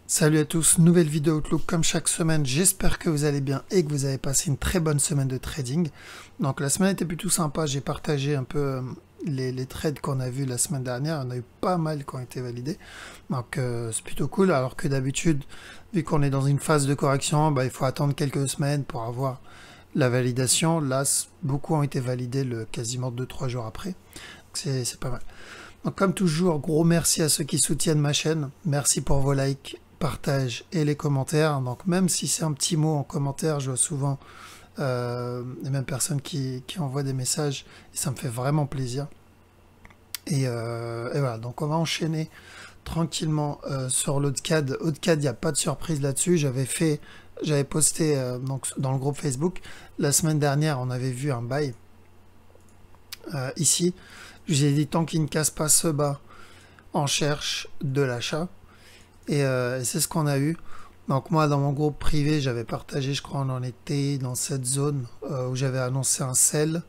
Salut à tous, nouvelle vidéo Outlook comme chaque semaine, j'espère que vous allez bien et que vous avez passé une très bonne semaine de trading. Donc la semaine était plutôt sympa, j'ai partagé un peu les trades qu'on a vus la semaine dernière, on a eu pas mal qui ont été validés, donc c'est plutôt cool, alors que d'habitude, vu qu'on est dans une phase de correction, il faut attendre quelques semaines pour avoir la validation. Là, beaucoup ont été validés quasiment 2-3 jours après, c'est pas mal. Donc comme toujours, gros merci à ceux qui soutiennent ma chaîne, merci pour vos likes, partage et les commentaires. Donc même si c'est un petit mot en commentaire, je vois souvent les mêmes personnes qui envoient des messages et ça me fait vraiment plaisir. Et voilà, donc on va enchaîner tranquillement sur l'AutoCAD. AutoCAD, il n'y a pas de surprise là-dessus. J'avais posté donc, dans le groupe Facebook. La semaine dernière, on avait vu un buy ici. J'ai dit tant qu'il ne casse pas ce bas, on cherche de l'achat. Et c'est ce qu'on a eu. Donc moi, dans mon groupe privé, j'avais partagé, je crois, on en était dans cette zone où j'avais annoncé un sell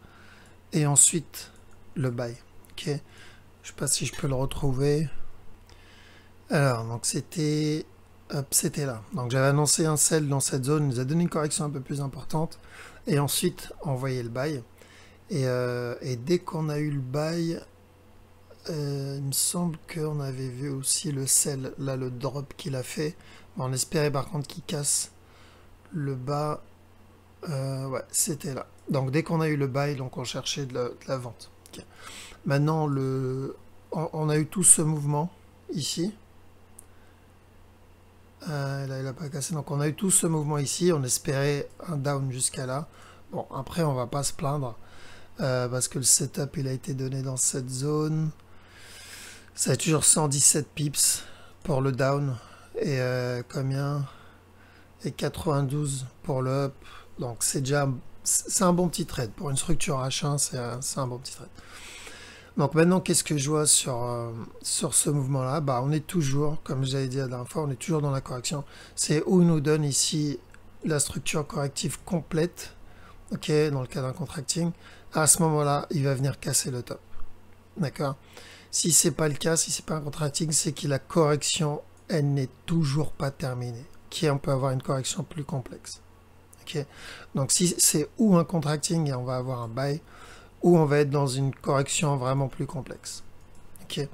et ensuite le buy. Ok. Je sais pas si je peux le retrouver. Alors, donc c'était, hop, c'était là. Donc j'avais annoncé un sell dans cette zone, il nous a donné une correction un peu plus importante et ensuite envoyé le buy. Et dès qu'on a eu le buy, il me semble qu'on avait vu aussi le sell, là le drop qu'il a fait. Bon, on espérait par contre qu'il casse le bas. Ouais, c'était là. Donc dès qu'on a eu le buy, donc on cherchait de la vente. Okay. Maintenant, on a eu tout ce mouvement ici. Là, il n'a pas cassé. Donc on a eu tout ce mouvement ici. On espérait un down jusqu'à là. Bon, après, on va pas se plaindre. Parce que le setup, il a été donné dans cette zone. Ça a toujours 117 pips pour le down et combien et 92 pour le up. Donc c'est déjà un bon petit trade pour une structure H1, c'est un bon petit trade. Donc maintenant, qu'est-ce que je vois sur ce mouvement-là? On est toujours, comme j'avais dit la dernière fois, on est toujours dans la correction. C'est où il nous donne ici la structure corrective complète, ok, dans le cas d'un contracting. À ce moment-là, il va venir casser le top, d'accord? Si c'est pas le cas, si c'est pas un contracting, c'est que la correction, elle n'est toujours pas terminée. On peut avoir une correction plus complexe. Okay. Donc si c'est ou un contracting et on va avoir un buy, ou on va être dans une correction vraiment plus complexe. Okay.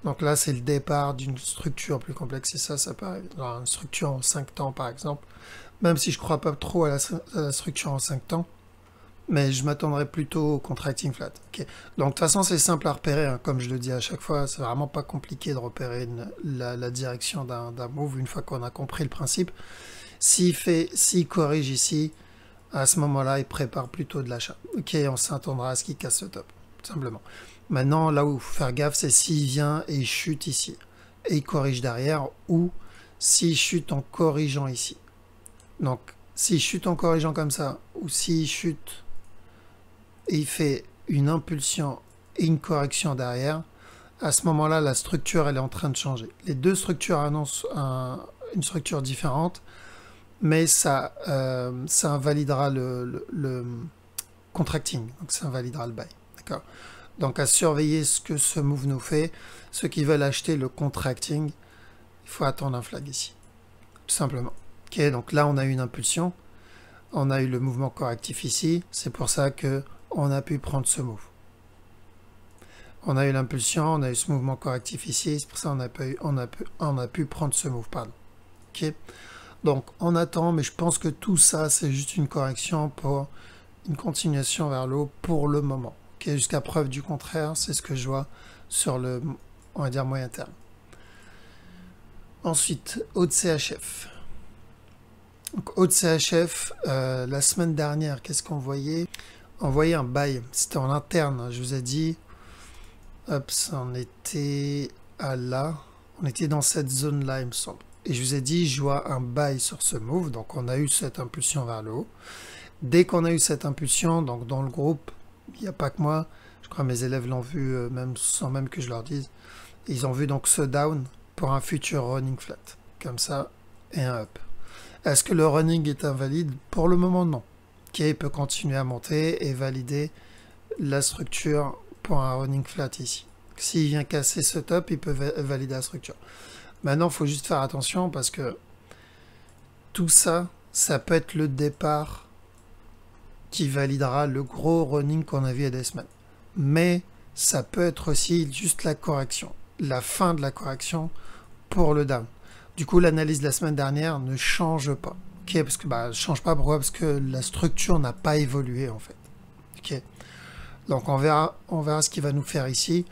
Donc là, c'est le départ d'une structure plus complexe. Et ça peut arriver. Alors, une structure en 5 temps, par exemple. Même si je ne crois pas trop à la structure en 5 temps, mais je m'attendrais plutôt au contracting flat. Okay. Donc de toute façon, c'est simple à repérer, hein. Comme je le dis à chaque fois, c'est vraiment pas compliqué de repérer la direction d'un move une fois qu'on a compris le principe. S'il corrige ici, à ce moment-là, il prépare plutôt de l'achat. Ok, on s'attendra à ce qu'il casse le top, tout simplement. Maintenant, là où il faut faire gaffe, c'est s'il vient et il chute ici, et il corrige derrière, ou s'il chute en corrigeant ici. Donc, s'il chute en corrigeant comme ça, ou s'il chute et il fait une impulsion et une correction derrière, à ce moment-là, la structure, elle est en train de changer. Les deux structures annoncent une structure différente, mais ça invalidera le contracting, donc ça invalidera le buy. D'accord. Donc à surveiller ce que ce move nous fait. Ceux qui veulent acheter le contracting, il faut attendre un flag ici, tout simplement. Ok, donc là on a eu une impulsion, on a eu le mouvement correctif ici, c'est pour ça que on a pu prendre ce move. On a eu l'impulsion, on a eu ce mouvement correctif ici, c'est pour ça qu'on a pu prendre ce move, pardon. Ok. Donc on attend, mais je pense que tout ça, c'est juste une correction pour une continuation vers le haut pour le moment. Okay, jusqu'à preuve du contraire, c'est ce que je vois sur le, on va dire, moyen terme. Ensuite, haut CHF. Donc haut CHF, la semaine dernière, qu'est-ce qu'on voyait? On voyait un buy, c'était en interne, je vous ai dit, hop, on était à là, on était dans cette zone-là, il me semble. Et je vous ai dit, je vois un buy sur ce move, donc on a eu cette impulsion vers le haut. Dès qu'on a eu cette impulsion, donc dans le groupe, il n'y a pas que moi, je crois que mes élèves l'ont vu même sans même que je leur dise, ils ont vu donc ce down pour un futur running flat, comme ça, et un up. Est-ce que le running est invalide? Pour le moment, non. Ok, il peut continuer à monter et valider la structure pour un running flat ici. S'il vient casser ce top, il peut valider la structure. Maintenant, il faut juste faire attention parce que tout ça, ça peut être le départ qui validera le gros running qu'on a vu il y a des semaines. Mais ça peut être aussi juste la correction, la fin de la correction pour le down. Du coup, l'analyse de la semaine dernière ne change pas. Ok, parce que change pas, pourquoi? Parce que la structure n'a pas évolué en fait. Ok. Donc on verra ce qu'il va nous faire ici.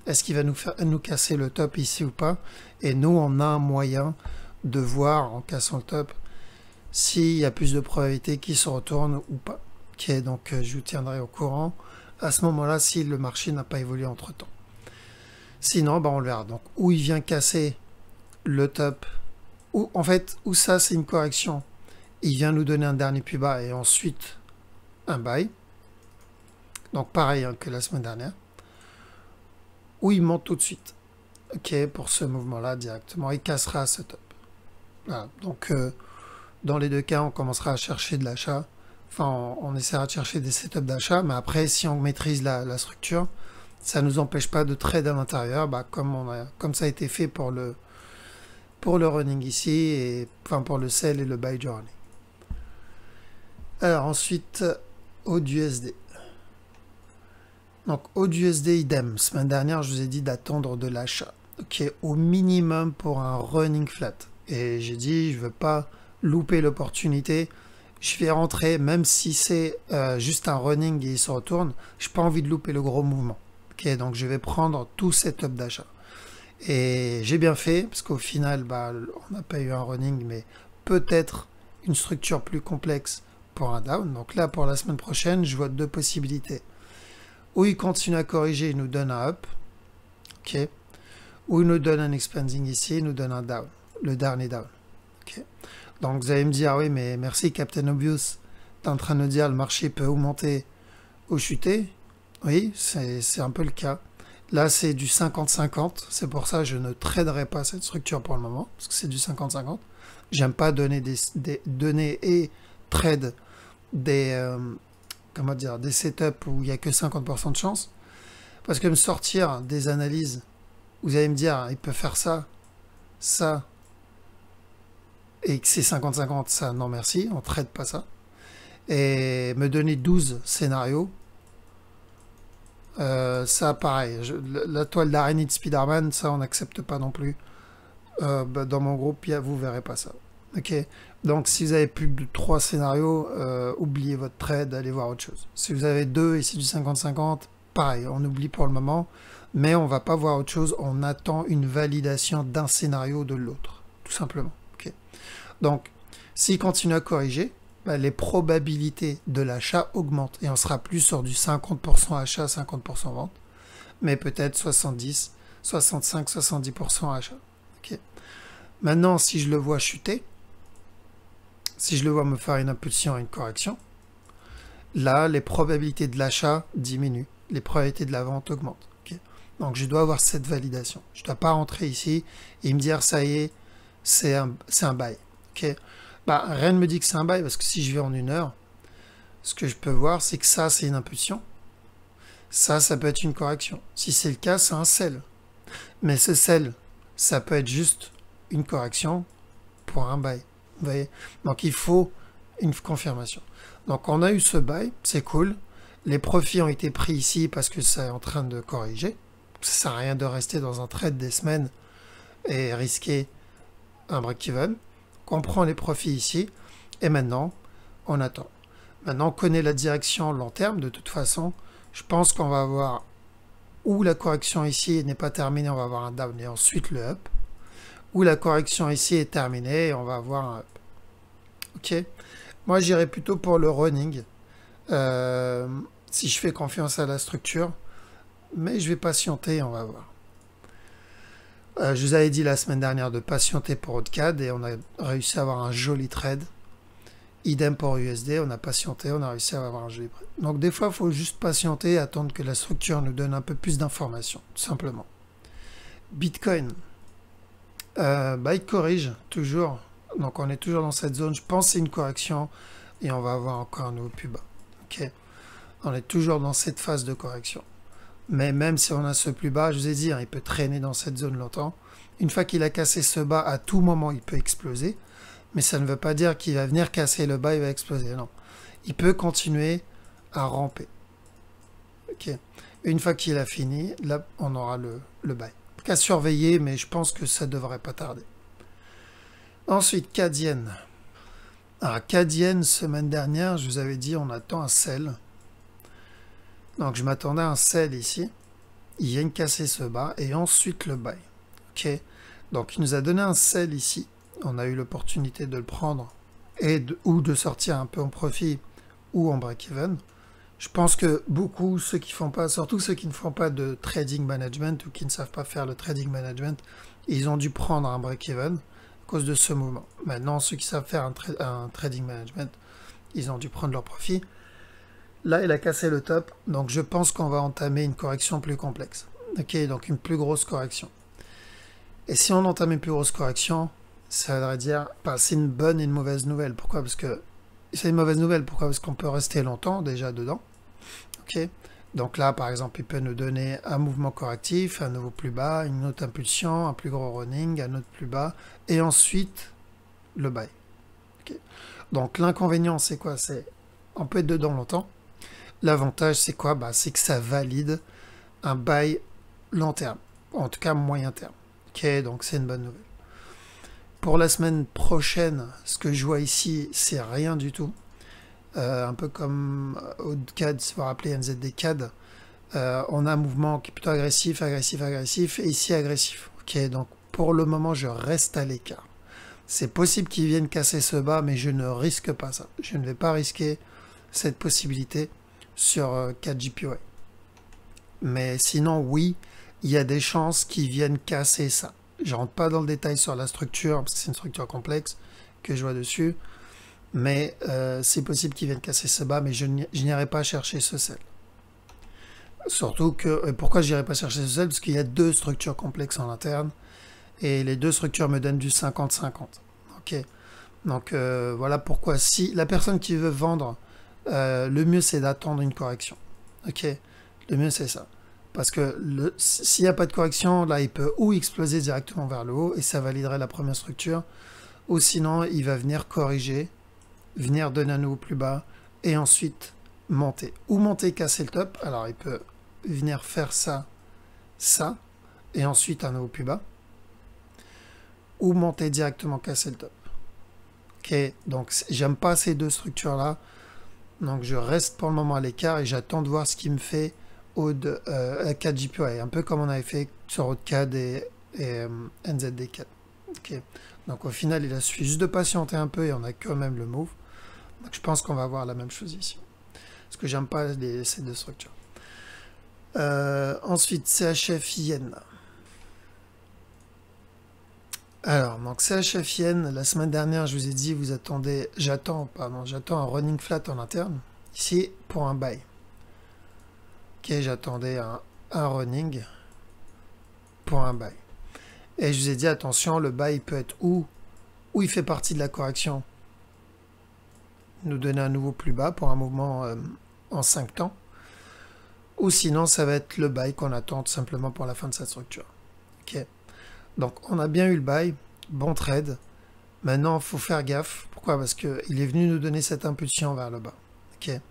Est-ce qu'il va nous casser le top ici ou pas? Et nous, on a un moyen de voir en cassant le top s'il y a plus de probabilité qu'il se retourne ou pas. Ok, donc je vous tiendrai au courant à ce moment-là si le marché n'a pas évolué entre temps. Sinon, on le verra. Donc où il vient casser le top, ou en fait, où ça c'est une correction, il vient nous donner un dernier plus bas et ensuite un buy. Donc pareil que la semaine dernière. Où il monte tout de suite. Ok, pour ce mouvement-là directement, il cassera ce top. Voilà. Donc dans les deux cas, on commencera à chercher de l'achat. Enfin, on essaiera de chercher des setups d'achat, mais après, si on maîtrise la structure, ça ne nous empêche pas de trade à l'intérieur, comme ça a été fait pour le running ici, et enfin pour le sell et le buy du running. Alors ensuite, AUD/USD. Donc AUD/USD idem. Semaine dernière, je vous ai dit d'attendre de l'achat. Ok, au minimum pour un running flat. Et j'ai dit, je ne veux pas louper l'opportunité. Je vais rentrer, même si c'est juste un running et il se retourne, je n'ai pas envie de louper le gros mouvement. Ok, donc je vais prendre tout setup d'achat. Et j'ai bien fait, parce qu'au final, on n'a pas eu un running, mais peut-être une structure plus complexe pour un down. Donc là, pour la semaine prochaine, je vois deux possibilités. Ou il continue à corriger, il nous donne un up. Ok. Ou il nous donne un expanding ici, il nous donne un down. Le dernier down. Ok. Donc vous allez me dire, oui, mais merci Captain Obvious. Tu es en train de dire le marché peut augmenter ou chuter. Oui, c'est un peu le cas. Là, c'est du 50-50. C'est pour ça que je ne traderai pas cette structure pour le moment, parce que c'est du 50-50. J'aime pas donner donner et trade des setups où il n'y a que 50% de chance. Parce que me sortir des analyses, vous allez me dire, il peut faire ça, ça, et que c'est 50-50, ça, non merci, on ne traite pas ça. Et me donner 12 scénarios, ça pareil, la toile d'araignée de Spider-Man, ça on n'accepte pas non plus. Dans mon groupe, vous verrez pas ça. Ok. Donc si vous avez plus de 3 scénarios, oubliez votre trade, allez voir autre chose. Si vous avez 2 et c'est du 50-50, pareil, on oublie pour le moment, mais on va pas voir autre chose, on attend une validation d'un scénario ou de l'autre, tout simplement. Okay. Donc s'il continue à corriger, les probabilités de l'achat augmentent et on sera plus sur du 50% achat, 50% vente, mais peut-être 70, 65, 70% achat. Okay. Maintenant, si je le vois chuter, si je le vois me faire une impulsion et une correction, là, les probabilités de l'achat diminuent, les probabilités de la vente augmentent. Okay. Donc, je dois avoir cette validation. Je ne dois pas rentrer ici et me dire, ça y est, c'est un buy. Okay. Rien ne me dit que c'est un buy, parce que si je vais en 1 heure, ce que je peux voir, c'est que ça, c'est une impulsion. Ça peut être une correction. Si c'est le cas, c'est un sell. Mais ce sell, ça peut être juste une correction pour un buy. Vous voyez? Donc il faut une confirmation. Donc on a eu ce buy, c'est cool. Les profits ont été pris ici parce que c'est en train de corriger. Ça sert à rien de rester dans un trade des semaines et risquer un break-even. On prend les profits ici et maintenant on attend. Maintenant on connaît la direction long terme. De toute façon, je pense qu'on va avoir, où la correction ici n'est pas terminée, on va avoir un down et ensuite le up. Où la correction ici est terminée et on va avoir un up. Ok. Moi j'irai plutôt pour le running. Si je fais confiance à la structure. Mais je vais patienter, on va voir. Je vous avais dit la semaine dernière de patienter pour AutoCAD et on a réussi à avoir un joli trade. Idem pour USD, on a patienté, on a réussi à avoir un joli trade. Donc des fois, il faut juste patienter et attendre que la structure nous donne un peu plus d'informations, tout simplement. Bitcoin, il corrige toujours. Donc on est toujours dans cette zone. Je pense que c'est une correction et on va avoir encore un nouveau plus bas. Ok. On est toujours dans cette phase de correction. Mais même si on a ce plus bas, je vous ai dit, il peut traîner dans cette zone longtemps. Une fois qu'il a cassé ce bas, à tout moment, il peut exploser. Mais ça ne veut pas dire qu'il va venir casser le bas, il va exploser. Non. Il peut continuer à ramper. Ok. Une fois qu'il a fini, là, on aura le buy. Qu'à surveiller, mais je pense que ça devrait pas tarder. Ensuite, Cadienne. Alors, Cadienne, semaine dernière, je vous avais dit, on attend un sell. Donc, je m'attendais à un sell ici. Il vient casser ce bas et ensuite le buy. Ok. Donc, il nous a donné un sell ici. On a eu l'opportunité de le prendre ou de sortir un peu en profit ou en break-even. Je pense que beaucoup, ceux qui font pas, surtout ceux qui ne font pas de trading management ou qui ne savent pas faire le trading management, ils ont dû prendre un break-even à cause de ce mouvement. Maintenant, ceux qui savent faire un trading management, ils ont dû prendre leur profit. Là, il a cassé le top, donc je pense qu'on va entamer une correction plus complexe. Ok, donc une plus grosse correction. Et si on entame une plus grosse correction, ça voudrait dire, c'est une bonne et une mauvaise nouvelle. Pourquoi? Parce que c'est une mauvaise nouvelle. Pourquoi? Parce qu'on peut rester longtemps déjà dedans. Ok. Donc là, par exemple, il peut nous donner un mouvement correctif, un nouveau plus bas, une autre impulsion, un plus gros running, un autre plus bas, et ensuite le buy. Okay. Donc l'inconvénient, c'est quoi? C'est on peut être dedans longtemps. L'avantage, c'est quoi? C'est que ça valide un buy long terme, en tout cas moyen terme. Ok, donc c'est une bonne nouvelle. Pour la semaine prochaine, ce que je vois ici, c'est rien du tout. Un peu comme au CAD, si vous vous rappelez NZD CAD, on a un mouvement qui est plutôt agressif, agressif, agressif, et ici agressif. Ok, donc pour le moment, je reste à l'écart. C'est possible qu'ils viennent casser ce bas, mais je ne risque pas ça. Je ne vais pas risquer cette possibilité sur 4JPY. Mais sinon, oui, il y a des chances qu'ils viennent casser ça. Je ne rentre pas dans le détail sur la structure, parce que c'est une structure complexe que je vois dessus. Mais c'est possible qu'ils viennent casser ce bas, mais je n'irai pas chercher ce sell. Surtout que, pourquoi je n'irai pas chercher ce sell? Parce qu'il y a deux structures complexes en interne, et les deux structures me donnent du 50-50. Ok. Donc voilà pourquoi, si la personne qui veut vendre, le mieux c'est d'attendre une correction. Ok. Le mieux c'est ça. Parce que s'il n'y a pas de correction, là il peut ou exploser directement vers le haut, et ça validerait la première structure, ou sinon il va venir corriger, venir donner un nouveau plus bas, et ensuite monter. Ou monter, casser le top. Alors il peut venir faire ça, ça, et ensuite un nouveau plus bas. Ou monter directement, casser le top. Ok, donc j'aime pas ces deux structures-là. Donc je reste pour le moment à l'écart et j'attends de voir ce qu'il me fait au 4JPY. Un peu comme on avait fait sur AutoCAD et NZD4. Ok, donc au final, il a suffi juste de patienter un peu et on a quand même le move. Donc je pense qu'on va avoir la même chose ici. Parce que j'aime pas ces deux structures. Ensuite, CHF Yen. Alors, donc CHF Yen, la semaine dernière, je vous ai dit, j'attends un running flat en interne, ici, pour un buy. Ok, j'attendais un running pour un buy. Et je vous ai dit, attention, le buy peut être où il fait partie de la correction, nous donner un nouveau plus bas pour un mouvement en 5 temps, ou sinon, ça va être le buy qu'on attend tout simplement pour la fin de sa structure. Ok. Donc on a bien eu le buy, bon trade. Maintenant, il faut faire gaffe. Pourquoi? Parce qu'il est venu nous donner cette impulsion vers le bas. Okay.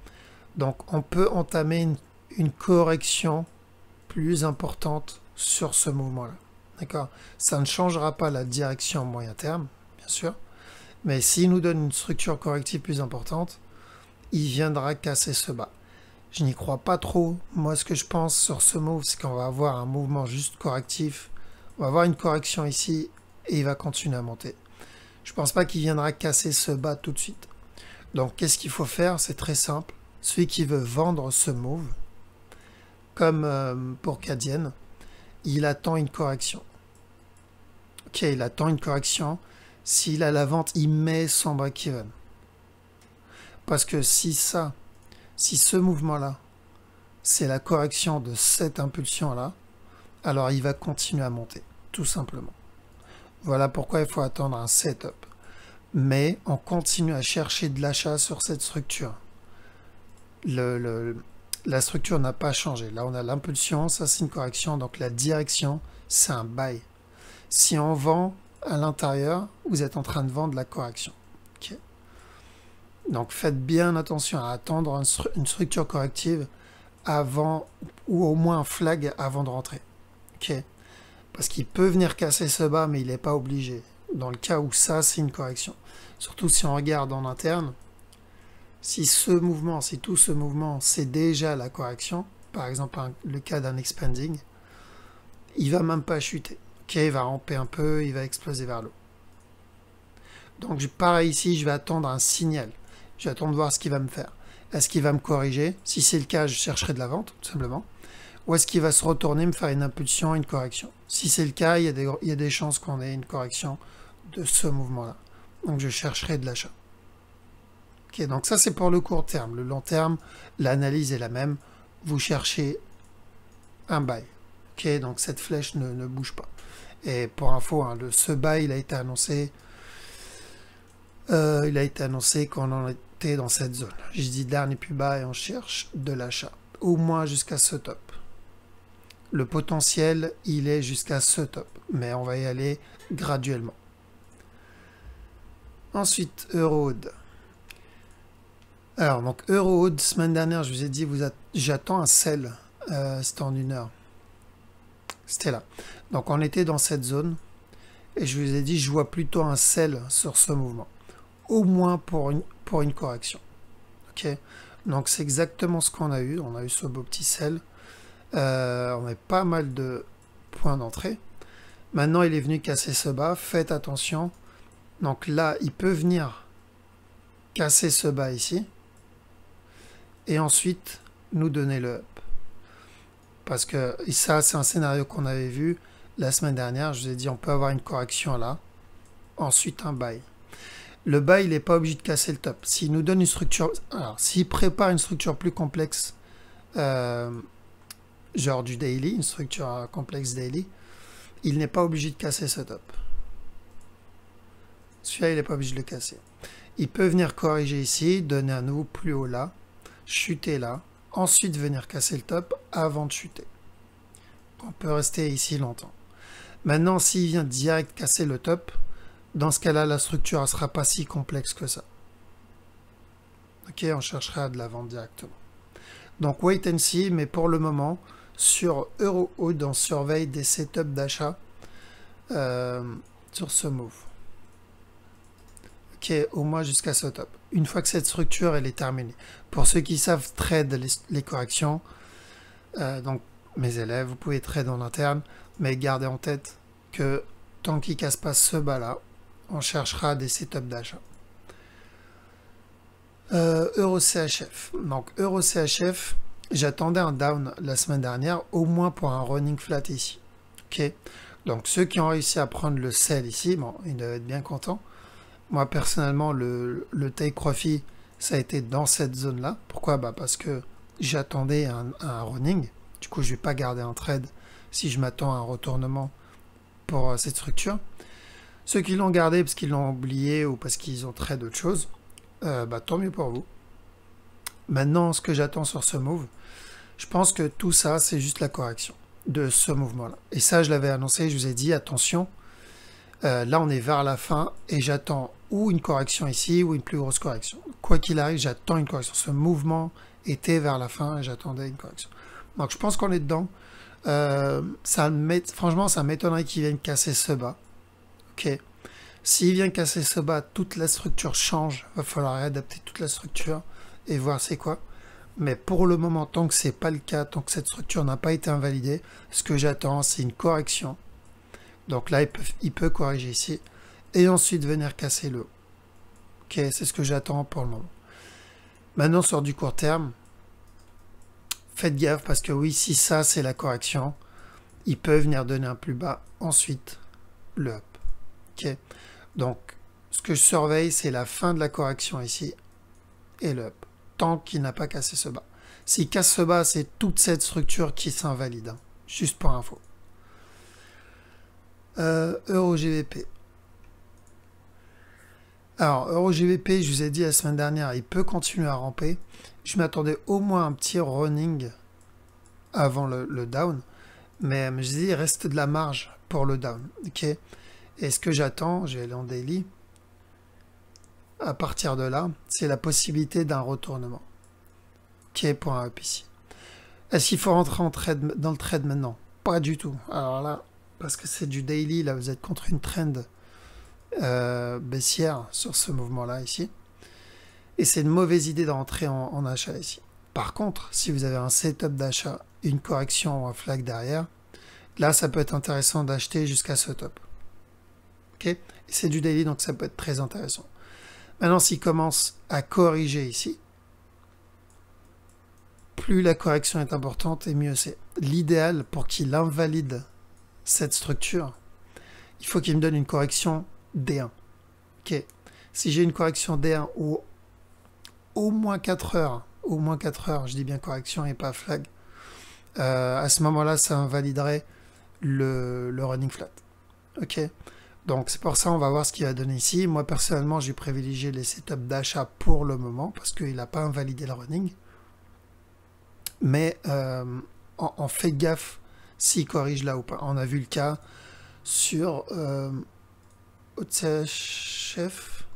Donc on peut entamer une correction plus importante sur ce mouvement-là. D'accord? Ça ne changera pas la direction moyen terme, bien sûr. Mais s'il nous donne une structure corrective plus importante, il viendra casser ce bas. Je n'y crois pas trop. Moi, ce que je pense sur ce move, c'est qu'on va avoir un mouvement juste correctif. On va avoir une correction ici et il va continuer à monter. Je ne pense pas qu'il viendra casser ce bas tout de suite. Donc, qu'est-ce qu'il faut faire? C'est très simple. Celui qui veut vendre ce move, comme pour Cadienne, il attend une correction. Ok, il attend une correction. S'il a la vente, il met son break-even. Parce que si ce mouvement-là, c'est la correction de cette impulsion-là, alors il va continuer à monter, tout simplement. Voilà pourquoi il faut attendre un setup. Mais on continue à chercher de l'achat sur cette structure. La structure n'a pas changé. Là, on a l'impulsion, ça c'est une correction, donc la direction, c'est un buy. Si on vend à l'intérieur, vous êtes en train de vendre la correction. Okay. Donc faites bien attention à attendre une structure corrective avant, ou au moins un flag avant de rentrer. Okay. Parce qu'il peut venir casser ce bas, mais il n'est pas obligé. Dans le cas où ça, c'est une correction. Surtout si on regarde en interne, si tout ce mouvement, c'est déjà la correction, par exemple le cas d'un expanding, il va même pas chuter. Okay, il va ramper un peu, il va exploser vers l'eau. Donc pareil ici, je vais attendre un signal. Je vais attendre de voir ce qu'il va me faire. Est-ce qu'il va me corriger? Si c'est le cas, je chercherai de la vente, tout simplement. Ou est-ce qu'il va se retourner, me faire une impulsion, une correction? Si c'est le cas, il y a des chances qu'on ait une correction de ce mouvement-là. Donc je chercherai de l'achat. Ok, donc ça c'est pour le court terme. Le long terme, l'analyse est la même. Vous cherchez un buy. Ok, donc cette flèche ne bouge pas. Et pour info, hein, ce buy, il a été annoncé quand on était dans cette zone. Je dis dernier plus bas et on cherche de l'achat. Au moins jusqu'à ce top. Le potentiel, il est jusqu'à ce top. Mais on va y aller graduellement. Ensuite, Eurohood. Alors, donc Eurohood, semaine dernière, je vous ai dit, j'attends un sell. C'était en 1 heure. C'était là. Donc, on était dans cette zone. Et je vous ai dit, je vois plutôt un sell sur ce mouvement. Au moins pour une correction. Ok. Donc, c'est exactement ce qu'on a eu. On a eu ce beau petit sell. On a pas mal de points d'entrée. Maintenant, il est venu casser ce bas. Faites attention. Donc là, il peut venir casser ce bas ici. Et ensuite, nous donner le up. Parce que ça, c'est un scénario qu'on avait vu la semaine dernière. Je vous ai dit, on peut avoir une correction là. Ensuite, un buy. Le buy, il n'est pas obligé de casser le top. S'il nous donne une structure... Alors, s'il prépare une structure plus complexe, genre du daily, une structure complexe daily, il n'est pas obligé de casser ce top. Celui-là, il n'est pas obligé de le casser. Il peut venir corriger ici, donner un nouveau plus haut là, chuter là, ensuite venir casser le top avant de chuter. On peut rester ici longtemps. Maintenant, s'il vient direct casser le top, dans ce cas-là, la structure ne sera pas si complexe que ça. Ok, on cherchera de la vente directement. Donc, wait and see, mais pour le moment, sur Eurohood, on surveille des setups d'achat sur ce move. Ok, au moins jusqu'à ce top. Une fois que cette structure elle est terminée. Pour ceux qui savent trade les corrections, donc mes élèves, vous pouvez trade en interne, mais gardez en tête que tant qu'il ne casse pas ce bas là, on cherchera des setups d'achat. EuroCHF. Donc EuroCHF, j'attendais un down la semaine dernière, au moins pour un running flat ici. Ok. Donc ceux qui ont réussi à prendre le sell ici, bon, ils doivent être bien contents. Moi, personnellement, le take profit, ça a été dans cette zone-là. Pourquoi? Parce que j'attendais un running. Du coup, je ne vais pas garder un trade si je m'attends à un retournement pour cette structure. Ceux qui l'ont gardé parce qu'ils l'ont oublié ou parce qu'ils ont trade d'autres choses, tant mieux pour vous. Maintenant, ce que j'attends sur ce move, je pense que tout ça, c'est juste la correction de ce mouvement-là. Et ça, je l'avais annoncé, je vous ai dit, attention. Là, on est vers la fin et j'attends ou une correction ici ou une plus grosse correction. Quoi qu'il arrive, j'attends une correction. Ce mouvement était vers la fin et j'attendais une correction. Donc, je pense qu'on est dedans. Franchement, ça m'étonnerait qu'il vienne casser ce bas. Ok. S'il vient casser ce bas, toute la structure change. Il va falloir réadapter toute la structure et voir c'est quoi. Mais pour le moment, tant que c'est pas le cas, tant que cette structure n'a pas été invalidée, ce que j'attends, c'est une correction. Donc là, il peut corriger ici. Et ensuite venir casser le haut. Ok, c'est ce que j'attends pour le moment. Maintenant, sur du court terme, faites gaffe parce que oui, si ça, c'est la correction, il peut venir donner un plus bas. Ensuite, le up. Ok. Donc, ce que je surveille, c'est la fin de la correction ici. Et le up. Tant qu'il n'a pas cassé ce bas. S'il casse ce bas, c'est toute cette structure qui s'invalide. Hein. Juste pour info. EuroGBP. Alors, EuroGBP, je vous ai dit la semaine dernière, il peut continuer à ramper. Je m'attendais au moins un petit running avant le down. Mais je dis, il reste de la marge pour le down. Ok. Et ce que j'attends, je vais aller en daily. À partir de là, c'est la possibilité d'un retournement. Ok, pour un up ici. Est-ce qu'il faut rentrer en trade, dans le trade maintenant? Pas du tout. Alors là, parce que c'est du daily, là vous êtes contre une trend baissière sur ce mouvement-là ici. Et c'est une mauvaise idée de rentrer en achat ici. Par contre, si vous avez un setup d'achat, une correction ou un flag derrière, là ça peut être intéressant d'acheter jusqu'à ce top. Ok. Et c'est du daily, donc ça peut être très intéressant. Maintenant, s'il commence à corriger ici, plus la correction est importante et mieux c'est. L'idéal pour qu'il invalide cette structure, il faut qu'il me donne une correction D1. Ok. Si j'ai une correction D1 ou au moins 4 heures, je dis bien correction et pas flag, à ce moment-là, ça invaliderait le running flat. Ok. Donc c'est pour ça on va voir ce qu'il va donner ici. Moi personnellement, j'ai privilégié les setups d'achat pour le moment parce qu'il n'a pas invalidé le running. Mais on fait gaffe s'il corrige là ou pas. On a vu le cas sur OTCHF.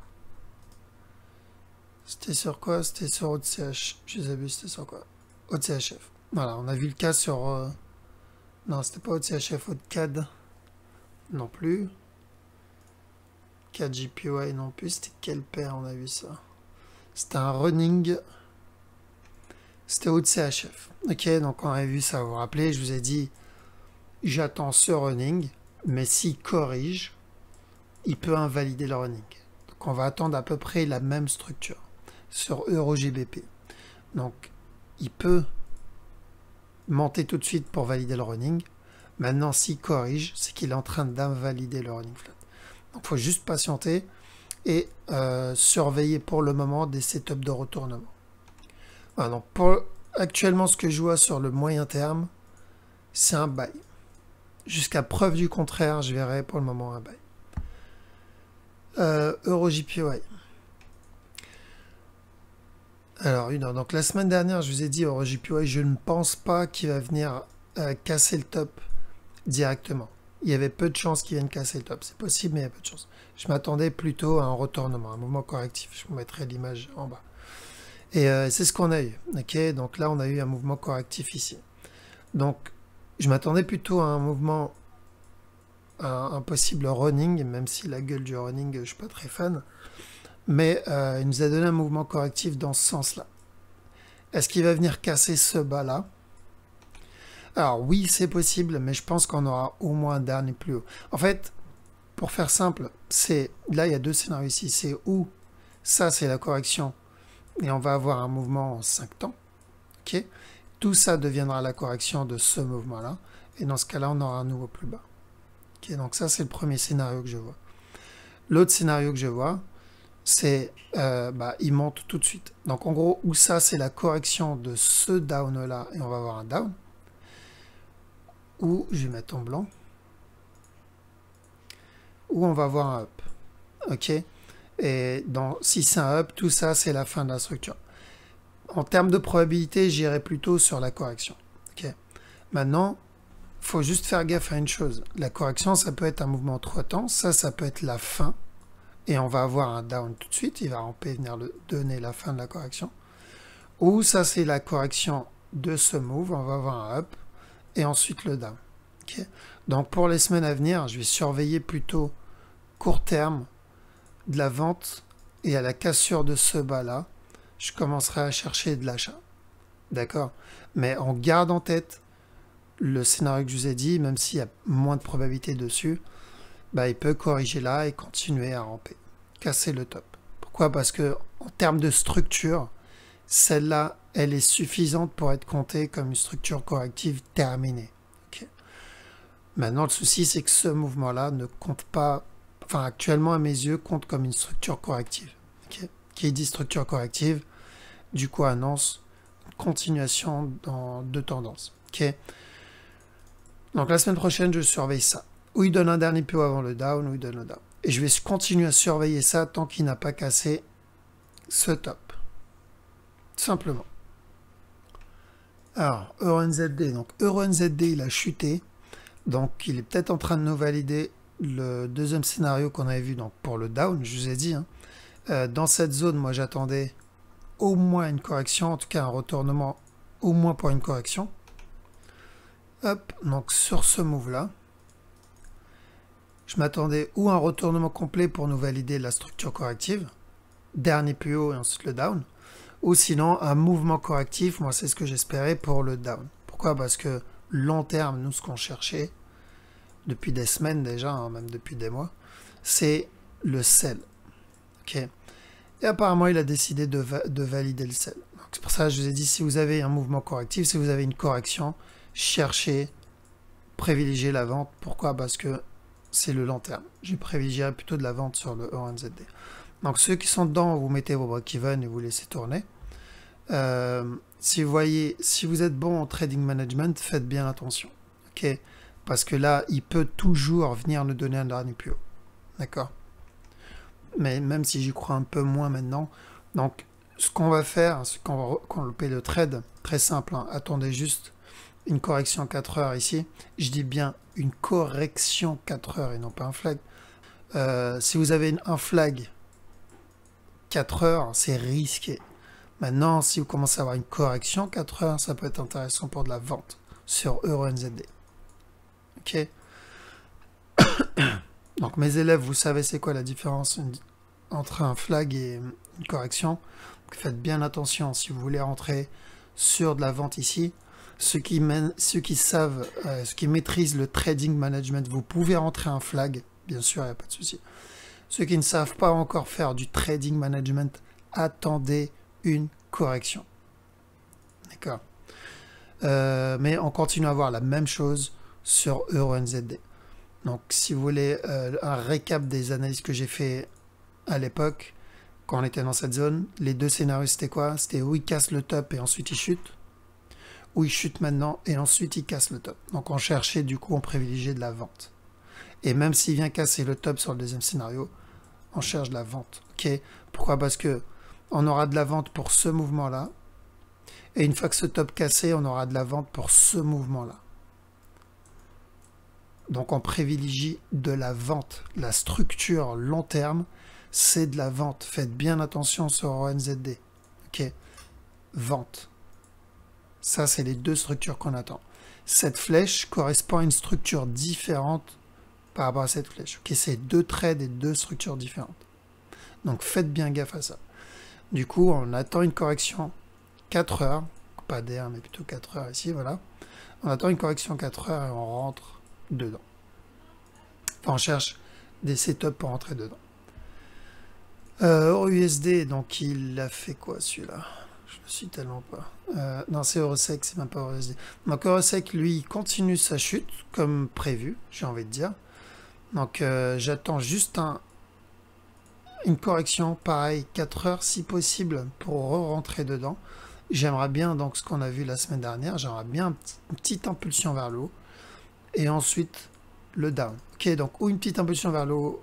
C'était sur quoi? C'était sur OTCH. Je les ai vus, c'était sur quoi? OTCHF. Voilà, on a vu le cas sur... non, c'était pas OTCHF, OTCAD non plus. KJPY non plus. C'était quelle paire on a vu ça? C'était un running... C'était OTCHF. Ok, donc on avait vu ça, vous vous rappelez, je vous ai dit, j'attends ce running, mais s'il corrige, il peut invalider le running. Donc on va attendre à peu près la même structure sur EuroGBP. Donc il peut monter tout de suite pour valider le running. Maintenant, s'il corrige, c'est qu'il est en train d'invalider le running flat. Donc il faut juste patienter et surveiller pour le moment des setups de retournement. Voilà, donc actuellement, ce que je vois sur le moyen terme, c'est un buy. Jusqu'à preuve du contraire, je verrai pour le moment un buy. EuroJPY. Alors, donc la semaine dernière, je vous ai dit EuroJPY, je ne pense pas qu'il va venir casser le top directement. Il y avait peu de chances qu'il vienne casser le top. C'est possible, mais il y a peu de chances. Je m'attendais plutôt à un retournement, un mouvement correctif. Je vous mettrai l'image en bas. Et c'est ce qu'on a eu. Okay, donc là, on a eu un mouvement correctif ici. Donc, je m'attendais plutôt à un mouvement, un possible running, même si la gueule du running, je ne suis pas très fan. Mais il nous a donné un mouvement correctif dans ce sens-là. Est-ce qu'il va venir casser ce bas-là? Alors oui, c'est possible, mais je pense qu'on aura au moins un dernier plus haut. En fait, pour faire simple, là, il y a deux scénarios ici. C'est où ça, c'est la correction. Et on va avoir un mouvement en 5 temps. Okay. Tout ça deviendra la correction de ce mouvement-là. Et dans ce cas-là, on aura un nouveau plus bas. Okay, donc ça, c'est le premier scénario que je vois. L'autre scénario que je vois, c'est il monte tout de suite. Donc en gros, où ça, c'est la correction de ce down-là. Et on va avoir un down. Ou, je vais mettre en blanc. Ou on va avoir un up. Ok. Et si c'est un up, tout ça, c'est la fin de la structure. En termes de probabilité, j'irai plutôt sur la correction. Okay. Maintenant, il faut juste faire gaffe à une chose. La correction, ça peut être un mouvement en 3 temps. Ça peut être la fin. Et on va avoir un down tout de suite. Il va ramper, venir donner la fin de la correction. Ou ça, c'est la correction de ce move. On va avoir un up. Et ensuite le down. Okay. Donc, pour les semaines à venir, je vais surveiller plutôt court terme de la vente et à la cassure de ce bas-là, je commencerai à chercher de l'achat. D'accord? Mais on garde en tête le scénario que je vous ai dit, même s'il y a moins de probabilité dessus, il peut corriger là et continuer à ramper. Casser le top. Pourquoi? Parce que en termes de structure, celle-là, elle est suffisante pour être comptée comme une structure corrective terminée. Okay. Maintenant, le souci, c'est que ce mouvement-là ne compte pas. Enfin, actuellement, à mes yeux, compte comme une structure corrective. Okay. Qui dit structure corrective, du coup, annonce une continuation de tendance. Okay. Donc, la semaine prochaine, je surveille ça. Où il donne un dernier peu avant le down, où il donne le down. Et je vais continuer à surveiller ça tant qu'il n'a pas cassé ce top. Tout simplement. Alors, EuroNZD. Donc, EuroNZD, il a chuté. Donc il est peut-être en train de nous valider le deuxième scénario qu'on avait vu donc, pour le down, je vous ai dit. Hein. Dans cette zone, moi j'attendais au moins une correction, en tout cas un retournement au moins pour une correction. Hop, donc sur ce move-là, je m'attendais ou un retournement complet pour nous valider la structure corrective, dernier plus haut et ensuite le down, ou sinon un mouvement correctif, moi c'est ce que j'espérais pour le down. Pourquoi? Parce que long terme, nous ce qu'on cherchait, depuis des semaines déjà, hein, même depuis des mois, c'est le sell. Okay. Et apparemment, il a décidé de valider le sell. C'est pour ça que je vous ai dit, si vous avez un mouvement correctif, si vous avez une correction, cherchez, privilégiez la vente. Pourquoi? Parce que c'est le long terme. Je privilégierais plutôt de la vente sur le ORNZD. Donc ceux qui sont dedans, vous mettez vos break-even et vous laissez tourner. Si vous voyez, si vous êtes bon en trading management, faites bien attention. Ok? Parce que là, il peut toujours venir nous donner un dernier plus haut. D'accord? Mais même si j'y crois un peu moins maintenant. Donc, ce qu'on va faire, c'est qu'on va paye le trade, très simple. Hein, attendez juste une correction 4 heures ici. Je dis bien une correction 4 heures et non pas un flag. Si vous avez un flag 4 heures, c'est risqué. Maintenant, si vous commencez à avoir une correction 4 heures, ça peut être intéressant pour de la vente sur EURNZD. Ok. Donc mes élèves, vous savez c'est quoi la différence entre un flag et une correction. Donc, faites bien attention si vous voulez rentrer sur de la vente ici. Ceux qui savent, ceux qui maîtrisent le trading management, vous pouvez rentrer un flag, bien sûr, il n'y a pas de souci. Ceux qui ne savent pas encore faire du trading management, attendez une correction. D'accord. Mais on continue à voir la même chose sur EURNZD. Donc si vous voulez un récap des analyses que j'ai fait à l'époque, quand on était dans cette zone, les deux scénarios c'était quoi? C'était où il casse le top et ensuite il chute, ou il chute maintenant et ensuite il casse le top. Donc on cherchait, du coup on privilégiait de la vente. Et même s'il vient casser le top sur le deuxième scénario, on cherche de la vente. Ok? Pourquoi? Parce que on aura de la vente pour ce mouvement-là, et une fois que ce top cassé, on aura de la vente pour ce mouvement-là. Donc on privilégie de la vente. La structure long terme, c'est de la vente. Faites bien attention sur ONZD. Ok, vente. Ça, c'est les deux structures qu'on attend. Cette flèche correspond à une structure différente par rapport à cette flèche. Ok, c'est deux trades et deux structures différentes. Donc faites bien gaffe à ça. Du coup, on attend une correction 4 heures. Pas d'air, mais plutôt 4 heures ici, voilà. On attend une correction 4 heures et on rentre dedans. Enfin, on cherche des setups pour rentrer dedans. EURUSD, donc il a fait quoi celui-là? Je ne suis tellement pas. Non, c'est EUROSEC, c'est même pas EURUSD. Donc EUROSEC, lui, il continue sa chute, comme prévu, j'ai envie de dire. Donc j'attends juste une correction, pareil, 4 heures si possible, pour rentrer dedans. J'aimerais bien, donc ce qu'on a vu la semaine dernière, j'aimerais bien une petite impulsion vers le haut. Et ensuite, le down. Ok, donc ou une petite impulsion vers le haut,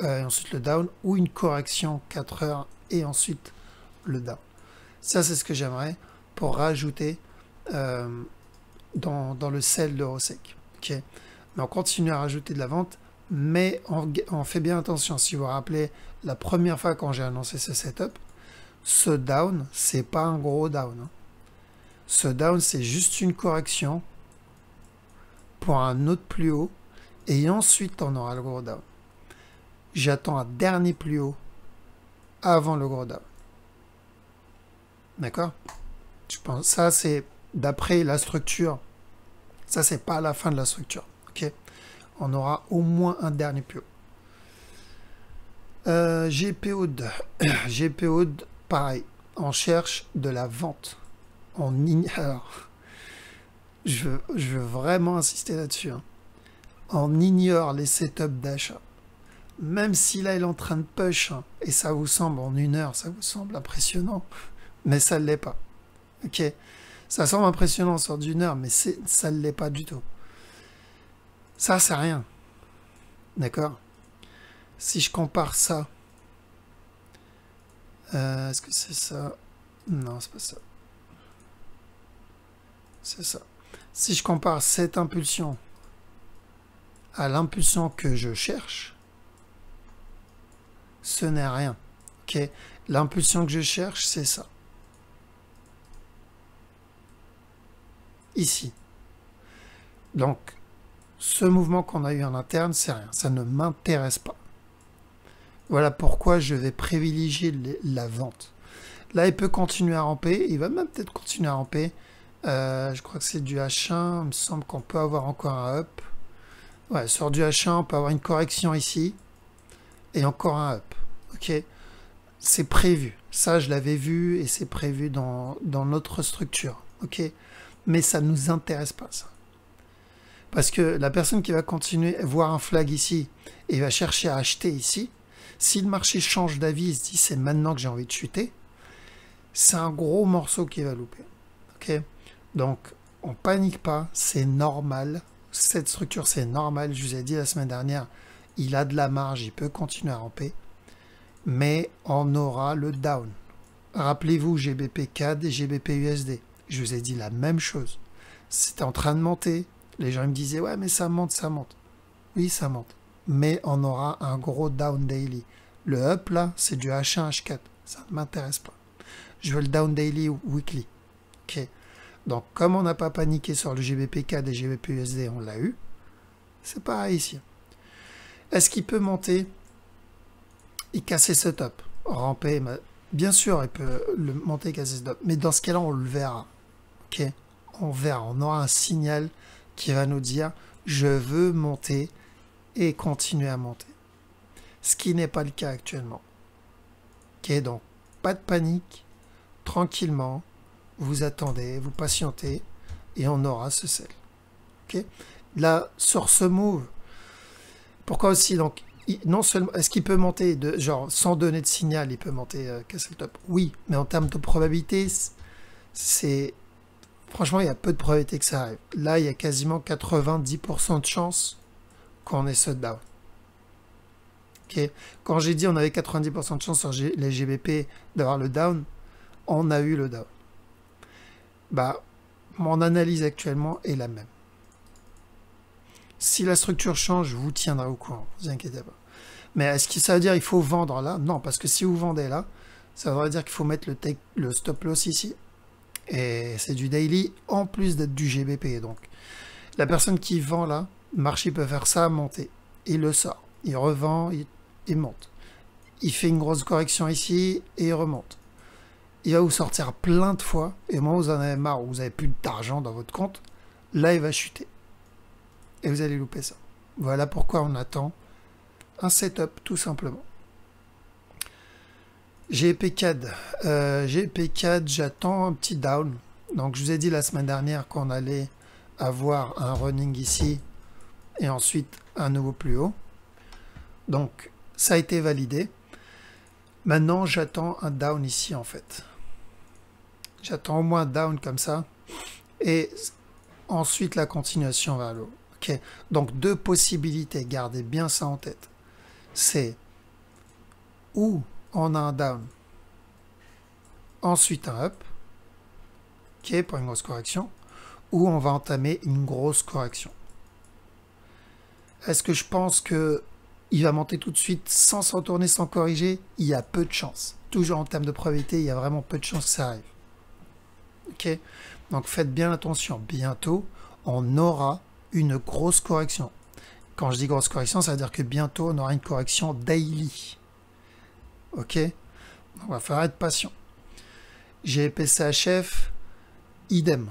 et ensuite le down, ou une correction 4 heures, et ensuite le down. Ça, c'est ce que j'aimerais pour rajouter dans le sell d'EUROSEC. Ok, mais on continue à rajouter de la vente, mais on fait bien attention. Si vous vous rappelez, la première fois quand j'ai annoncé ce setup, ce down, c'est pas un gros down. Hein. Ce down, c'est juste une correction pour un autre plus haut, et ensuite on aura le gros down. J'attends un dernier plus haut avant le gros down. D'accord? Je pense ça c'est d'après la structure. Ça c'est pas la fin de la structure. Ok? On aura au moins un dernier plus haut. GPOD. GPOD, pareil. On cherche de la vente. On ignore. Je veux vraiment insister là-dessus. Hein. On ignore les setups d'achat. Même si là il est en train de push, hein, et ça vous semble en une heure, ça vous semble impressionnant, mais ça ne l'est pas. Ok, ça semble impressionnant sur d'une heure, mais ça ne l'est pas du tout. Ça, c'est rien. D'accord? Si je compare ça, est-ce que c'est ça? Non, c'est pas ça. C'est ça. Si je compare cette impulsion à l'impulsion que je cherche, ce n'est rien. Okay, l'impulsion que je cherche, c'est ça. Ici. Donc, ce mouvement qu'on a eu en interne, c'est rien. Ça ne m'intéresse pas. Voilà pourquoi je vais privilégier la vente. Là, il peut continuer à ramper. Il va même peut-être continuer à ramper. Je crois que c'est du H1. Il me semble qu'on peut avoir encore un up. Ouais, sur du H1, on peut avoir une correction ici. Et encore un up. Ok. C'est prévu. Ça, je l'avais vu et c'est prévu dans notre structure. Ok. Mais ça ne nous intéresse pas, ça. Parce que la personne qui va continuer à voir un flag ici et va chercher à acheter ici, si le marché change d'avis, il se dit c'est maintenant que j'ai envie de chuter, c'est un gros morceau qui va louper. Ok. Donc, on panique pas, c'est normal. Cette structure, c'est normal. Je vous ai dit la semaine dernière, il a de la marge, il peut continuer à ramper. Mais on aura le down. Rappelez-vous GBP CAD et GBP USD. Je vous ai dit la même chose. C'était en train de monter. Les gens me disaient, ouais, mais ça monte, ça monte. Oui, ça monte. Mais on aura un gros down daily. Le up, là, c'est du H1, H4. Ça ne m'intéresse pas. Je veux le down daily ou weekly. Ok. Donc, comme on n'a pas paniqué sur le GBP CAD et GBP USD, on l'a eu. C'est pareil ici. Est-ce qu'il peut monter et casser ce top? Ramper, bien sûr, il peut le monter et casser ce top. Mais dans ce cas-là, on le verra. Ok. On verra. On aura un signal qui va nous dire je veux monter et continuer à monter. Ce qui n'est pas le cas actuellement. Ok, donc pas de panique, tranquillement, vous attendez, vous patientez et on aura ce sell. Ok, là sur ce move, pourquoi aussi donc non seulement est-ce qu'il peut monter de genre sans donner de signal, il peut monter casser le top. Oui, mais en termes de probabilité, c'est franchement, il y a peu de probabilité que ça arrive. Là, il y a quasiment 90% de chances qu'on ait ce down. Okay. Quand j'ai dit on avait 90% de chance sur les GBP d'avoir le down, on a eu le down. Bah, mon analyse actuellement est la même. Si la structure change, je vous tiendrai au courant, ne vous inquiétez pas. Mais est-ce que ça veut dire qu'il faut vendre là? Non, parce que si vous vendez là, ça voudrait dire qu'il faut mettre le stop loss ici. Et c'est du daily en plus d'être du GBP. Donc, la personne qui vend là, le marché peut faire ça, monter. Il le sort. Il revend, il monte. Il fait une grosse correction ici et il remonte. Il va vous sortir plein de fois. Et au moment où vous en avez marre, où vous n'avez plus d'argent dans votre compte, là, il va chuter. Et vous allez louper ça. Voilà pourquoi on attend un setup, tout simplement. GPCAD, j'attends un petit down. Donc je vous ai dit la semaine dernière qu'on allait avoir un running ici et ensuite un nouveau plus haut. Donc ça a été validé. Maintenant j'attends un down ici en fait. J'attends au moins un down comme ça et ensuite la continuation vers le haut. Okay. Donc deux possibilités, gardez bien ça en tête. C'est où on a un down, ensuite un up, ok, pour une grosse correction, ou on va entamer une grosse correction. Est-ce que je pense que il va monter tout de suite sans s'en tourner, sans corriger? Il y a peu de chance. Toujours en termes de probabilité, il y a vraiment peu de chance que ça arrive. Ok, donc faites bien attention. Bientôt, on aura une grosse correction. Quand je dis grosse correction, ça veut dire que bientôt, on aura une correction daily. Ok, on va falloir être patient. GPCHF, idem.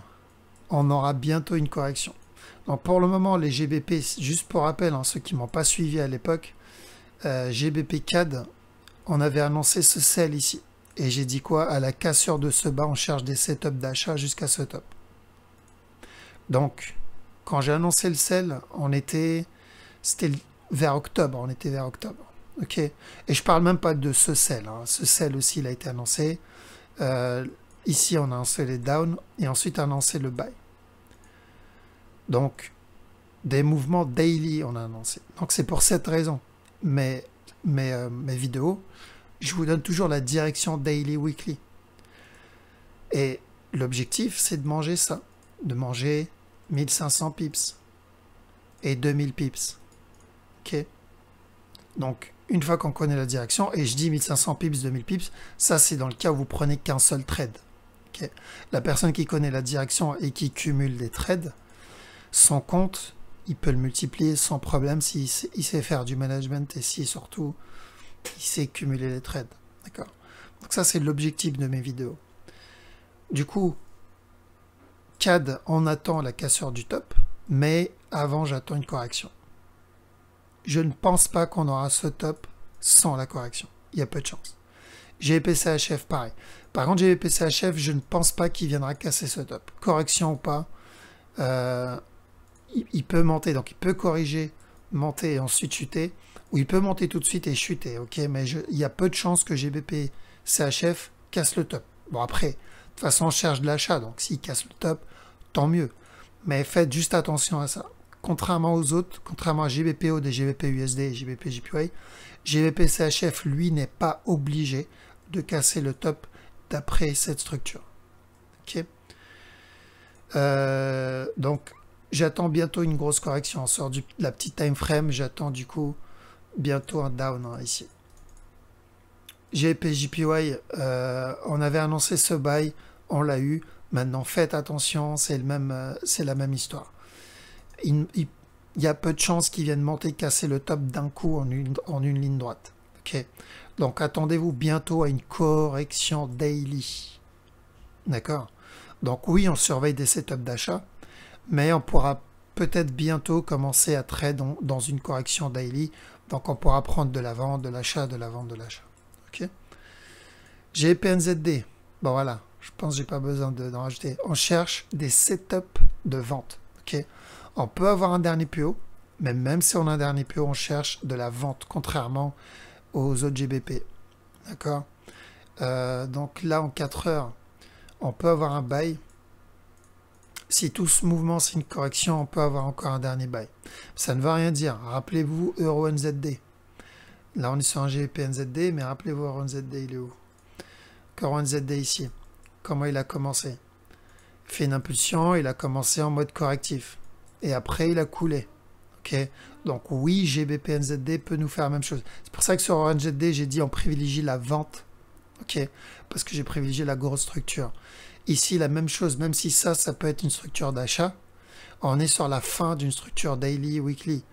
On aura bientôt une correction. Donc pour le moment, les GBP, juste pour rappel, hein, ceux qui ne m'ont pas suivi à l'époque, GBP CAD, on avait annoncé ce sell ici. Et j'ai dit quoi? À la cassure de ce bas, on cherche des setups d'achat jusqu'à ce top. Donc, quand j'ai annoncé le sell, c'était vers octobre, on était vers octobre. Ok, et je parle même pas de ce sell. Hein. Ce sell aussi, il a été annoncé. Ici, on a annoncé les down et ensuite annoncé le buy. Donc, des mouvements daily, on a annoncé. Donc, c'est pour cette raison. Mes vidéos, je vous donne toujours la direction daily, weekly. Et l'objectif, c'est de manger ça. De manger 1500 pips et 2000 pips. Ok. Donc, une fois qu'on connaît la direction, et je dis 1500 pips, 2000 pips, ça c'est dans le cas où vous prenez qu'un seul trade. Okay. La personne qui connaît la direction et qui cumule des trades, son compte, il peut le multiplier sans problème s'il sait faire du management et si surtout il sait cumuler les trades. D'accord. Donc ça c'est l'objectif de mes vidéos. Du coup, CAD, on attend la cassure du top, mais avant j'attends une correction. Je ne pense pas qu'on aura ce top sans la correction. Il y a peu de chance. GBP-CHF, pareil. Par contre, GBP-CHF, je ne pense pas qu'il viendra casser ce top. Correction ou pas, il peut monter. Donc, il peut corriger, monter et ensuite chuter. Ou il peut monter tout de suite et chuter. Ok, mais il y a peu de chances que GBP-CHF casse le top. Bon, après, de toute façon, on cherche de l'achat. Donc, s'il casse le top, tant mieux. Mais faites juste attention à ça. Contrairement aux autres, contrairement à GBPO, GBP-USD et GBP-JPY, GBP-CHF, lui, n'est pas obligé de casser le top d'après cette structure. Ok. Donc, j'attends bientôt une grosse correction. On sort de la petite time frame, j'attends du coup bientôt un down ici. GBP-JPY, on avait annoncé ce buy, on l'a eu. Maintenant, faites attention, c'est la même histoire. Il y a peu de chances qu'ils viennent monter, casser le top d'un coup en une ligne droite. Ok. Donc attendez-vous bientôt à une correction daily. D'accord. Donc oui, on surveille des setups d'achat, mais on pourra peut-être bientôt commencer à trade dans une correction daily. Donc on pourra prendre de la vente, de l'achat, de la vente, de l'achat. Ok. GBP-NZD. Bon voilà, je pense que j'ai pas besoin d'en rajouter. On cherche des setups de vente. Ok. On peut avoir un dernier plus haut, mais même si on a un dernier plus haut, on cherche de la vente, contrairement aux autres GBP. D'accord. Donc là, en 4 heures, on peut avoir un buy. Si tout ce mouvement, c'est une correction, on peut avoir encore un dernier buy. Ça ne veut rien dire. Rappelez-vous Euro-NZD. Là, on est sur un GBP-NZD, mais rappelez-vous Euro-NZD, il est où? Euro-NZD ici. Comment il a commencé? Il fait une impulsion, il a commencé en mode correctif. Et après, il a coulé. Ok. Donc oui, GBP-NZD peut nous faire la même chose. C'est pour ça que sur NZD, j'ai dit on privilégie la vente. Ok. Parce que j'ai privilégié la grosse structure. Ici, la même chose, même si ça peut être une structure d'achat, on est sur la fin d'une structure daily, weekly.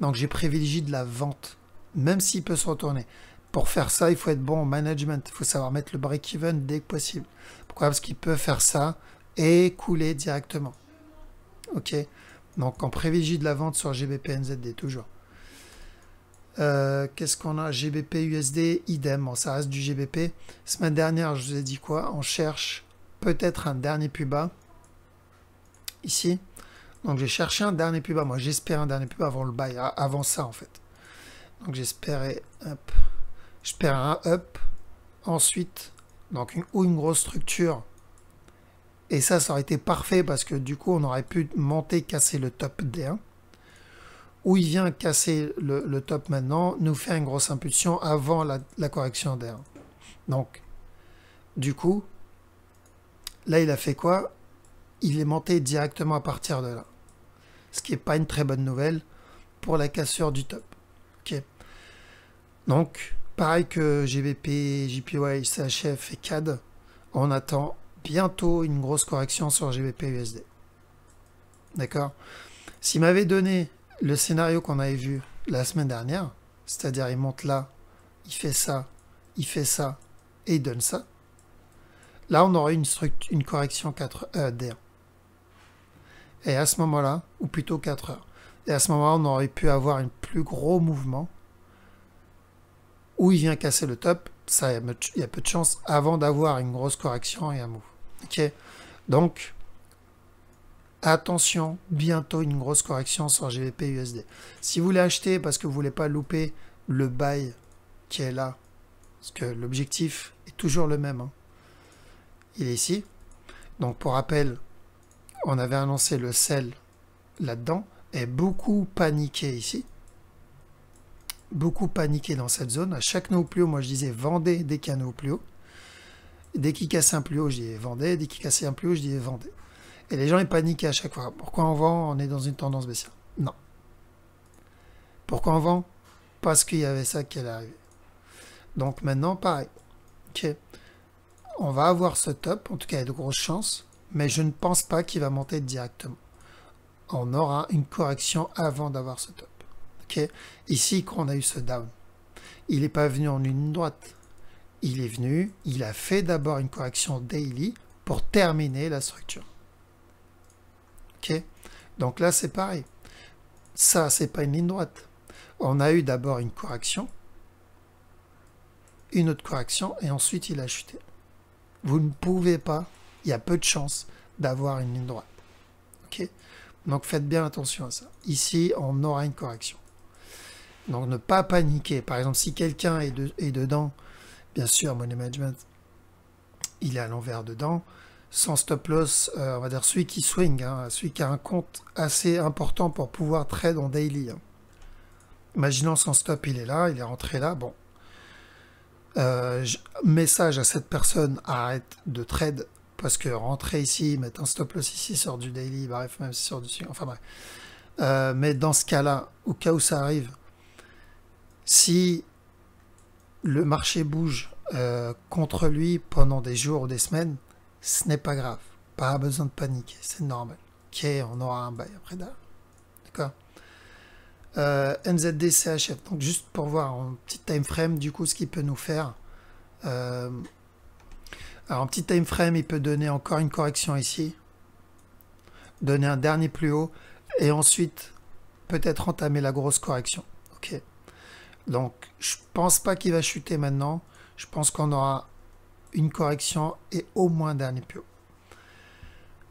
Donc j'ai privilégié de la vente, même s'il peut se retourner. Pour faire ça, il faut être bon en management. Il faut savoir mettre le break-even dès que possible. Pourquoi? Parce qu'il peut faire ça et couler directement. Ok. Donc on privilégie de la vente sur GBP-NZD, toujours. Qu'est-ce qu'on a? GBP-USD, idem. Bon, ça reste du GBP. Semaine dernière, je vous ai dit quoi? On cherche peut-être un dernier plus bas. Ici. Donc j'ai cherché un dernier plus bas. Moi, j'espère un dernier plus bas avant le buy. Avant ça, en fait. Donc j'espérais... Hop. J'espère un up. Ensuite, donc une grosse structure. Et ça aurait été parfait parce que du coup, on aurait pu monter, casser le top D1. Où il vient casser le top maintenant, nous fait une grosse impulsion avant la correction D1. Donc, du coup, là, il a fait quoi? Il est monté directement à partir de là. Ce qui n'est pas une très bonne nouvelle pour la cassure du top. Ok. Donc, pareil que GBP, JPY, CHF et CAD, on attend bientôt une grosse correction sur GBP-USD. D'accord? S'il m'avait donné le scénario qu'on avait vu la semaine dernière, c'est-à-dire il monte là, il fait ça et il donne ça, là on aurait une correction 4 D1. Et à ce moment-là, ou plutôt 4 heures, et à ce moment-là on aurait pu avoir un plus gros mouvement où il vient casser le top, ça, il y a peu de chance avant d'avoir une grosse correction et un move. Ok, donc attention, bientôt une grosse correction sur GBP-USD. Si vous voulez acheter parce que vous ne voulez pas louper le buy qui est là, parce que l'objectif est toujours le même, hein. Il est ici. Donc pour rappel, on avait annoncé le sell là-dedans et beaucoup paniqué ici. Beaucoup paniqué dans cette zone. À chaque nouveau plus haut, moi je disais vendez dès qu'il y a un nouveau plus haut. Dès qu'il cassait un plus haut, je disais vendez. Dès qu'il cassait un plus haut, je disais vendez. Et les gens ils paniquaient à chaque fois. Pourquoi on vend? On est dans une tendance baissière. Non. Pourquoi on vend? Parce qu'il y avait ça qui allait arriver. Donc maintenant, pareil. Ok. On va avoir ce top, en tout cas il y a de grosses chances, mais je ne pense pas qu'il va monter directement. On aura une correction avant d'avoir ce top. Ok. Ici, quand on a eu ce down, il n'est pas venu en une ligne droite. Il est venu, il a fait d'abord une correction daily pour terminer la structure. Ok. Donc là, c'est pareil. Ça, c'est pas une ligne droite. On a eu d'abord une correction, une autre correction, et ensuite il a chuté. Vous ne pouvez pas, il y a peu de chances d'avoir une ligne droite. Ok. Donc faites bien attention à ça. Ici, on aura une correction. Donc ne pas paniquer. Par exemple, si quelqu'un est dedans, bien sûr, Money Management, il est à l'envers dedans. Sans stop loss, on va dire celui qui swing, hein, celui qui a un compte assez important pour pouvoir trade en daily. Hein. Imaginons son stop, il est là, il est rentré là. Bon, message à cette personne, arrête de trade parce que rentrer ici, mettre un stop loss ici sur du daily, bref, même si sur du swing, enfin bref. Mais dans ce cas-là, au cas où ça arrive, si le marché bouge contre lui pendant des jours ou des semaines, ce n'est pas grave. Pas besoin de paniquer, c'est normal. Ok, on aura un bail après derrière. D'accord. NZD CHF, donc juste pour voir en petit time frame du coup ce qu'il peut nous faire. Alors en petit time frame, il peut donner encore une correction ici, donner un dernier plus haut et ensuite peut-être entamer la grosse correction. Ok. Donc je pense pas qu'il va chuter maintenant. Je pense qu'on aura une correction et au moins un dernier plus haut.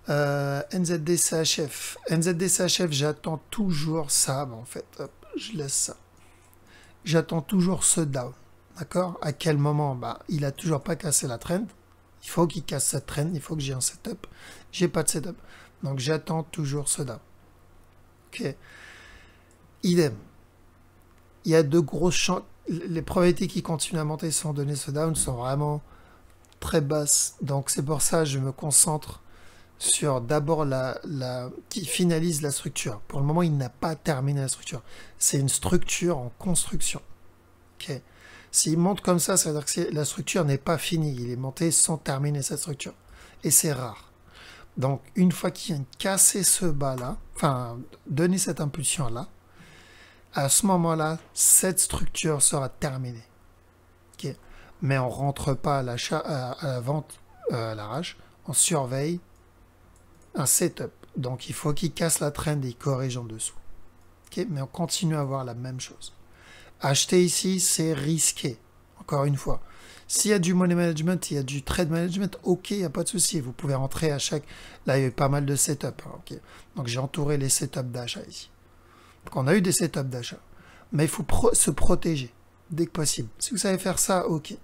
NZD CHF. NZD CHF, j'attends toujours ça. Bon, en fait, hop, je laisse ça. J'attends toujours ce down. D'accord? À quel moment? Bah, il a toujours pas cassé la trend. Il faut qu'il casse cette trend. Il faut que j'ai un setup. J'ai pas de setup. Donc, j'attends toujours ce down. Ok. Idem. Il y a de grosses chances. Les probabilités qui continuent à monter sans donner ce down sont vraiment très basses. Donc, c'est pour ça que je me concentre sur d'abord qui finalise la structure. Pour le moment, il n'a pas terminé la structure. C'est une structure en construction. Ok. S'il monte comme ça veut dire que la structure n'est pas finie. Il est monté sans terminer cette structure. Et c'est rare. Donc, une fois qu'il vient casser ce bas-là, enfin, donner cette impulsion-là, à ce moment-là, cette structure sera terminée. Ok. Mais on ne rentre pas à l'achat, à la vente, à l'arrache. On surveille un setup. Donc il faut qu'il casse la trend et il corrige en dessous. Okay, mais on continue à avoir la même chose. Acheter ici, c'est risqué. Encore une fois. S'il y a du money management, il y a du trade management, ok, il n'y a pas de souci. Vous pouvez rentrer à chaque... Là, il y a eu pas mal de setups. Hein, okay. Donc j'ai entouré les setups d'achat ici. Donc on a eu des setups d'achat. Mais il faut se protéger dès que possible. Si vous savez faire ça, ok.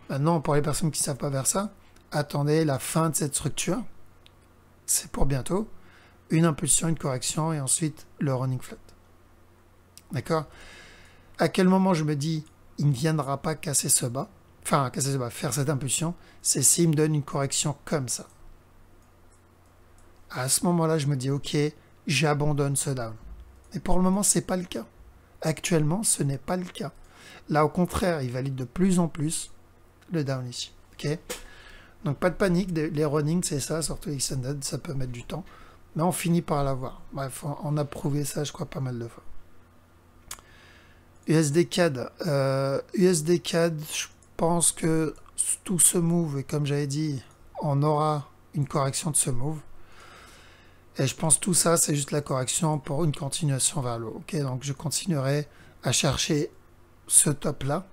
Maintenant, pour les personnes qui ne savent pas faire ça, attendez la fin de cette structure. C'est pour bientôt, une impulsion, une correction et ensuite le running flat. D'accord? À quel moment je me dis, il ne viendra pas casser ce bas, enfin casser ce bas, faire cette impulsion, c'est s'il me donne une correction comme ça. À ce moment-là, je me dis, ok, j'abandonne ce down. Mais pour le moment, ce n'est pas le cas. Actuellement, ce n'est pas le cas. Là, au contraire, il valide de plus en plus le down ici. Ok? Donc pas de panique, les running c'est ça, surtout extended, ça peut mettre du temps. Mais on finit par l'avoir. Bref, on a prouvé ça, je crois, pas mal de fois. USD CAD. USD CAD, je pense que tout ce move, et comme j'avais dit, on aura une correction de ce move. Et je pense que tout ça, c'est juste la correction pour une continuation vers le haut. Ok, donc je continuerai à chercher ce top-là.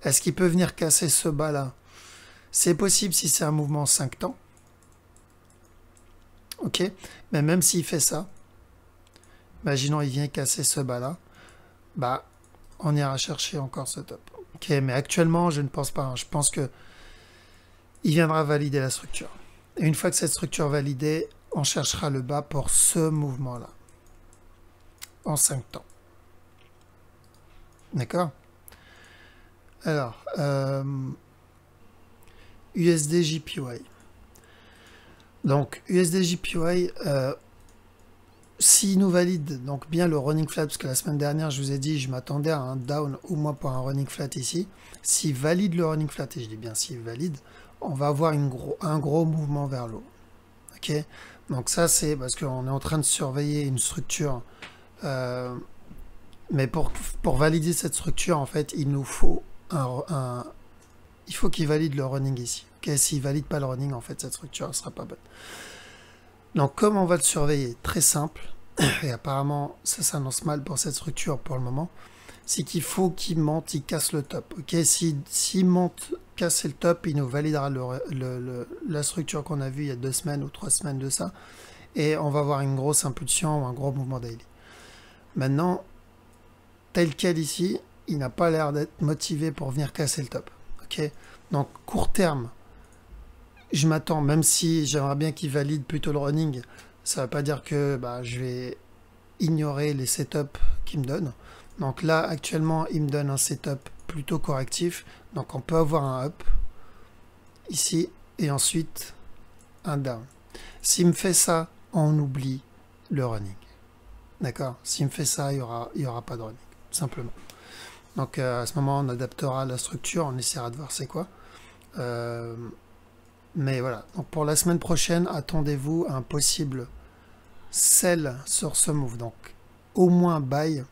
Est-ce qu'il peut venir casser ce bas-là? C'est possible si c'est un mouvement 5 temps. Ok. Mais même s'il fait ça, imaginons il vient casser ce bas-là, bah, on ira chercher encore ce top. Ok. Mais actuellement, je ne pense pas. Hein. Je pense que il viendra valider la structure. Et une fois que cette structure est validée, on cherchera le bas pour ce mouvement-là. En 5 temps. D'accord? Alors, USD JPY. Donc, USD JPY, s'il nous valide donc bien le running flat, parce que la semaine dernière, je vous ai dit, je m'attendais à un down au moins pour un running flat ici. S'il valide le running flat, et je dis bien s'il valide, on va avoir un gros mouvement vers l'eau. Ok, donc ça c'est parce qu'on est en train de surveiller une structure. Mais pour valider cette structure, en fait, il nous faut il faut qu'il valide le running ici. Okay, s'il valide pas le running, en fait, cette structure ne sera pas bonne. Donc, comme on va le surveiller, très simple, et apparemment, ça s'annonce mal pour cette structure pour le moment, c'est qu'il faut qu'il monte, il casse le top. Ok, s'il monte, casser le top, il nous validera la structure qu'on a vue il y a 2 semaines ou 3 semaines de ça, et on va avoir une grosse impulsion ou un gros mouvement daily. Maintenant, tel quel ici, il n'a pas l'air d'être motivé pour venir casser le top. Ok, donc court terme, je m'attends, même si j'aimerais bien qu'il valide plutôt le running, ça ne veut pas dire que je vais ignorer les setups qu'il me donne. Donc là, actuellement, il me donne un setup plutôt correctif. Donc on peut avoir un up ici et ensuite un down. S'il me fait ça, on oublie le running. D'accord? S'il me fait ça, il y aura pas de running, simplement. Donc à ce moment, on adaptera la structure, on essaiera de voir c'est quoi. Mais voilà, donc pour la semaine prochaine, attendez-vous à un possible sell sur ce move. Donc au moins buy,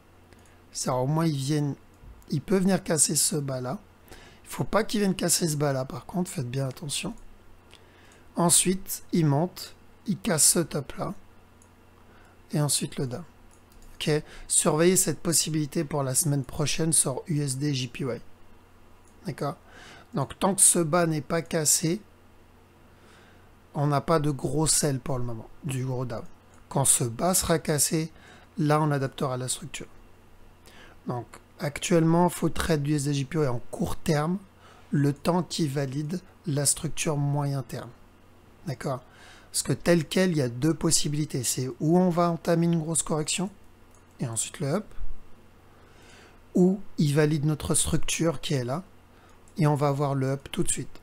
c'est-à-dire au moins il peut venir casser ce bas là. Il ne faut pas qu'il vienne casser ce bas là par contre, faites bien attention. Ensuite, il monte, il casse ce top là, et ensuite le down. Ok, surveillez cette possibilité pour la semaine prochaine sur USD JPY. D'accord? Donc tant que ce bas n'est pas cassé, on n'a pas de gros sell pour le moment, du gros down. Quand ce bas sera cassé, là on adaptera la structure. Donc actuellement, il faut trade du USD-JPY en court terme, le temps qui valide la structure moyen terme. D'accord? Parce que tel quel, il y a deux possibilités. C'est où on va entamer une grosse correction, et ensuite le up, ou il valide notre structure qui est là, et on va avoir le up tout de suite.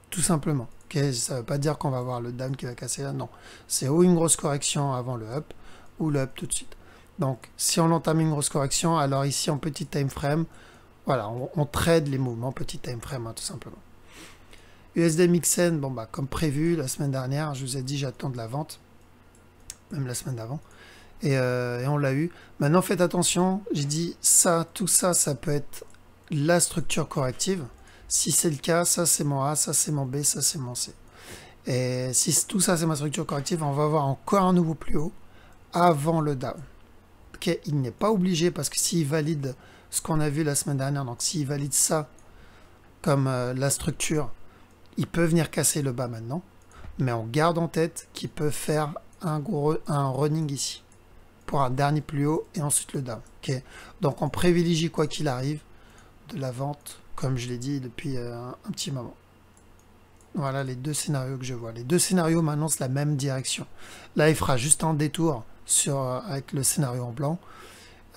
Tout simplement. Okay, ça ne veut pas dire qu'on va avoir le down qui va casser là, non. C'est ou une grosse correction avant le up, ou le up tout de suite. Donc, si on entame une grosse correction, alors ici en petit time frame, voilà, on trade les mouvements petit time frame, hein, tout simplement. USD Mixen, bon comme prévu la semaine dernière, je vous ai dit j'attends de la vente, même la semaine d'avant, et on l'a eu. Maintenant faites attention, j'ai dit ça, tout ça, ça peut être la structure corrective. Si c'est le cas, ça c'est mon A, ça c'est mon B, ça c'est mon C. Et si tout ça c'est ma structure corrective, on va avoir encore un nouveau plus haut avant le down. Ok, il n'est pas obligé parce que s'il valide ce qu'on a vu la semaine dernière, donc s'il valide ça comme la structure, il peut venir casser le bas maintenant, mais on garde en tête qu'il peut faire un running ici pour un dernier plus haut et ensuite le down. Okay, donc on privilégie quoi qu'il arrive de la vente, comme je l'ai dit depuis un petit moment. Voilà les deux scénarios que je vois. Les deux scénarios m'annoncent la même direction. Là, il fera juste un détour avec le scénario en blanc.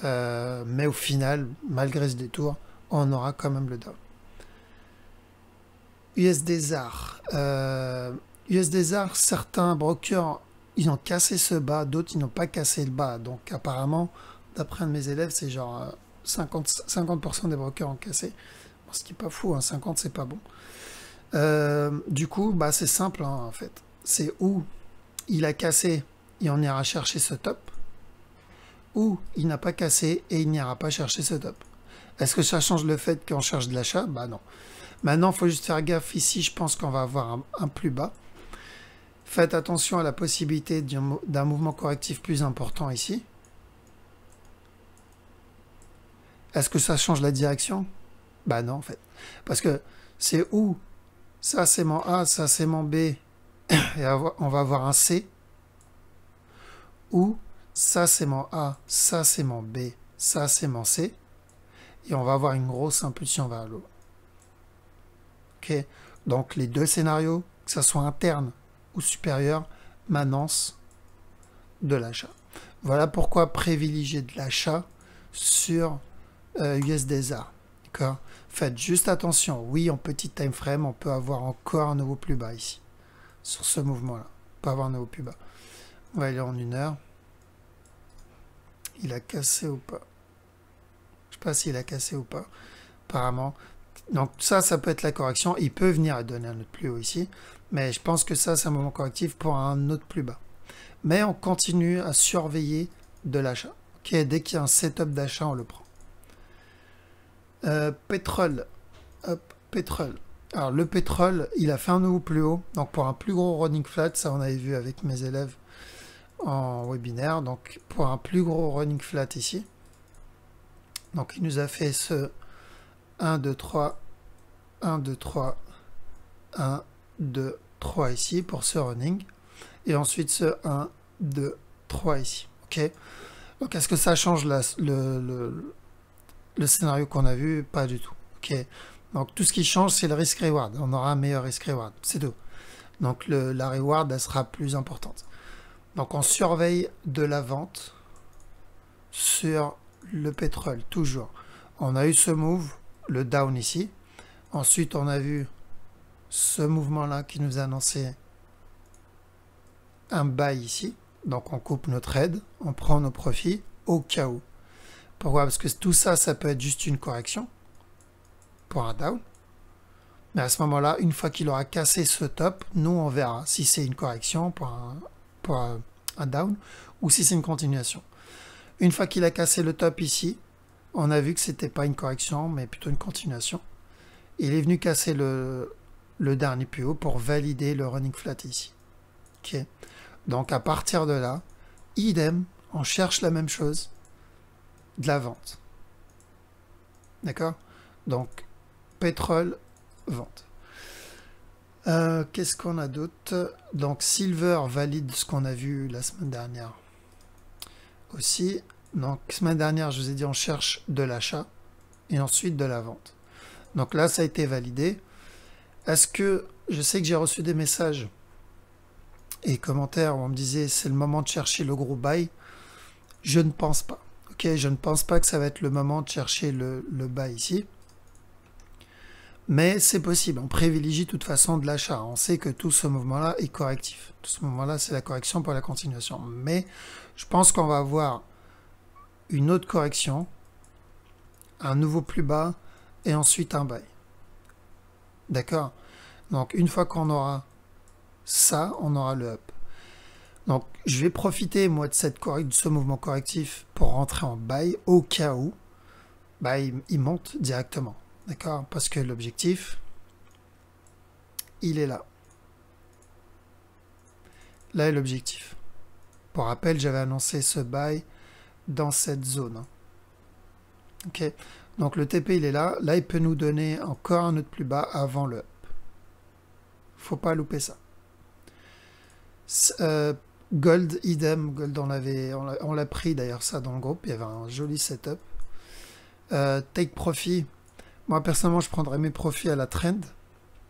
Mais au final, malgré ce détour, on aura quand même le down. USD-ZAR. USD-ZAR, certains brokers, ils ont cassé ce bas, d'autres, ils n'ont pas cassé le bas. Donc apparemment, d'après un de mes élèves, c'est genre 50% des brokers ont cassé. Bon, ce qui n'est pas fou, hein, 50 c'est pas bon. Du coup, c'est simple hein, en fait. C'est où il a cassé et on ira chercher ce top, ou il n'a pas cassé et il n'ira pas chercher ce top. Est-ce que ça change le fait qu'on cherche de l'achat? Non. Maintenant, il faut juste faire gaffe ici, je pense qu'on va avoir un plus bas. Faites attention à la possibilité d'un mouvement correctif plus important ici. Est-ce que ça change la direction? Non en fait. Parce que c'est où ça c'est mon A, ça c'est mon B, et on va avoir un C, ou ça c'est mon A, ça c'est mon B, ça c'est mon C, et on va avoir une grosse impulsion vers le haut. Ok, donc les deux scénarios, que ce soit interne ou supérieur, m'annoncent de l'achat. Voilà pourquoi privilégier de l'achat sur USD-ZAR. D'accord. Faites juste attention, oui, en petit time frame, on peut avoir encore un nouveau plus bas ici, sur ce mouvement-là. On peut avoir un nouveau plus bas. On va aller en 1 heure. Il a cassé ou pas? Je sais pas s'il a cassé ou pas. Apparemment. Donc ça peut être la correction. Il peut venir et donner un autre plus haut ici. Mais je pense que ça, c'est un moment correctif pour un autre plus bas. Mais on continue à surveiller de l'achat. Ok, dès qu'il y a un setup d'achat, on le prend. Pétrole. Hop, pétrole. Alors le pétrole, il a fait un nouveau plus haut. Donc pour un plus gros running flat, ça on avait vu avec mes élèves en webinaire. Donc pour un plus gros running flat ici. Donc il nous a fait ce 1, 2, 3, 1, 2, 3, 1, 2, 3 ici pour ce running. Et ensuite ce 1, 2, 3 ici. Ok. Donc est-ce que ça change le scénario qu'on a vu? Pas du tout. Ok. Donc tout ce qui change, c'est le risk reward. On aura un meilleur risk reward. C'est tout. Donc la reward, elle sera plus importante. Donc on surveille de la vente sur le pétrole, toujours. On a eu ce move, le down ici. Ensuite, on a vu ce mouvement-là qui nous a annoncé un buy ici. Donc on coupe notre aide, on prend nos profits au cas où. Pourquoi? Parce que tout ça, ça peut être juste une correction pour un down. Mais à ce moment-là, une fois qu'il aura cassé ce top, nous, on verra si c'est une correction pour un down ou si c'est une continuation. Une fois qu'il a cassé le top ici, on a vu que c'était pas une correction, mais plutôt une continuation. Il est venu casser le dernier plus haut pour valider le running flat ici. Ok. Donc à partir de là, idem, on cherche la même chose, de la vente. D'accord? Donc pétrole, vente. Qu'est-ce qu'on a d'autre? Donc Silver valide ce qu'on a vu la semaine dernière aussi. Donc semaine dernière, je vous ai dit on cherche de l'achat et ensuite de la vente. Donc là, ça a été validé. Est-ce que je sais que j'ai reçu des messages et commentaires où on me disait c'est le moment de chercher le gros buy? Je ne pense pas. Ok, je ne pense pas que ça va être le moment de chercher le buy ici. Mais c'est possible, on privilégie de toute façon de l'achat. On sait que tout ce mouvement-là est correctif. Tout ce mouvement-là, c'est la correction pour la continuation. Mais je pense qu'on va avoir une autre correction, un nouveau plus bas et ensuite un buy. D'accord? Donc une fois qu'on aura ça, on aura le up. Donc je vais profiter moi de ce mouvement correctif pour rentrer en buy au cas où il monte directement. D'accord? Parce que l'objectif, il est là. Là est l'objectif. Pour rappel, j'avais annoncé ce buy dans cette zone. Ok? Donc le TP, il est là. Là, il peut nous donner encore un autre plus bas avant le up. Faut pas louper ça. Gold, idem. Gold, on l'a pris d'ailleurs ça dans le groupe. Il y avait un joli setup. Take profit. Moi, personnellement, je prendrais mes profits à la trend.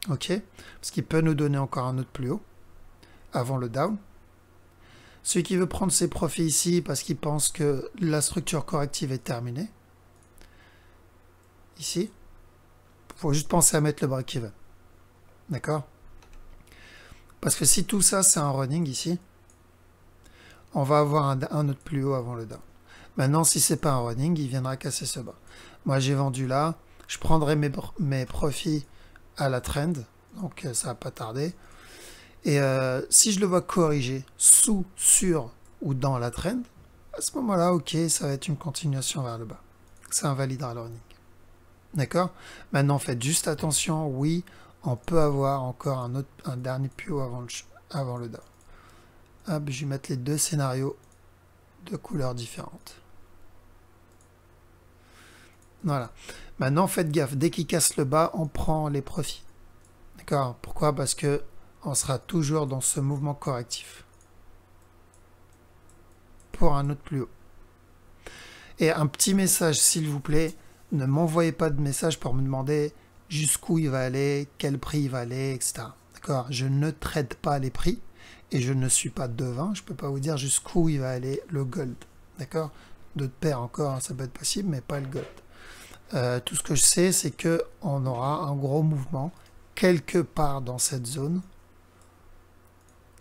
Ok? Parce qu'il peut nous donner encore un autre plus haut. Avant le down. Celui qui veut prendre ses profits ici parce qu'il pense que la structure corrective est terminée. Ici. Il faut juste penser à mettre le break-even. D'accord? Parce que si tout ça, c'est un running ici, on va avoir un autre plus haut avant le down. Maintenant, si c'est pas un running, il viendra casser ce bas. Moi, j'ai vendu là. Je prendrai mes profits à la trend, donc ça va pas tarder. Et si je le vois corriger sous, sur ou dans la trend, à ce moment-là, ok, ça va être une continuation vers le bas. Ça invalidera le running. D'accord? Maintenant, faites juste attention, oui, on peut avoir encore un dernier plus haut avant le down. Hop, je vais mettre les deux scénarios de couleurs différentes. Voilà. Maintenant, faites gaffe. Dès qu'il casse le bas, on prend les profits. D'accord? Pourquoi? Parce que on sera toujours dans ce mouvement correctif. Pour un autre plus haut. Et un petit message, s'il vous plaît. Ne m'envoyez pas de message pour me demander jusqu'où il va aller, quel prix il va aller, etc. D'accord? Je ne traite pas les prix. Et je ne suis pas devin. Je ne peux pas vous dire jusqu'où il va aller le gold. D'accord? D'autres paires encore, ça peut être possible, mais pas le gold. Tout ce que je sais, c'est qu'on aura un gros mouvement quelque part dans cette zone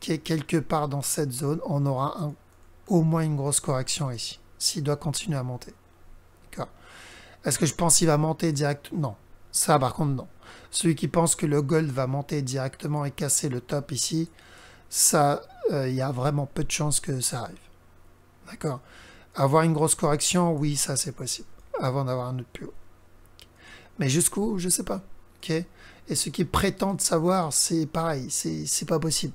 quelque part dans cette zone, on aura au moins une grosse correction ici, s'il doit continuer à monter. D'accord. Est-ce que je pense qu'il va monter direct? Non. Ça, par contre, non. Celui qui pense que le gold va monter directement et casser le top ici, ça, il y a vraiment peu de chances que ça arrive. D'accord. Avoir une grosse correction, oui, ça c'est possible, avant d'avoir un autre plus haut. Mais jusqu'où, je sais pas. Ok. Et ceux qui prétendent savoir, c'est pareil, c'est pas possible.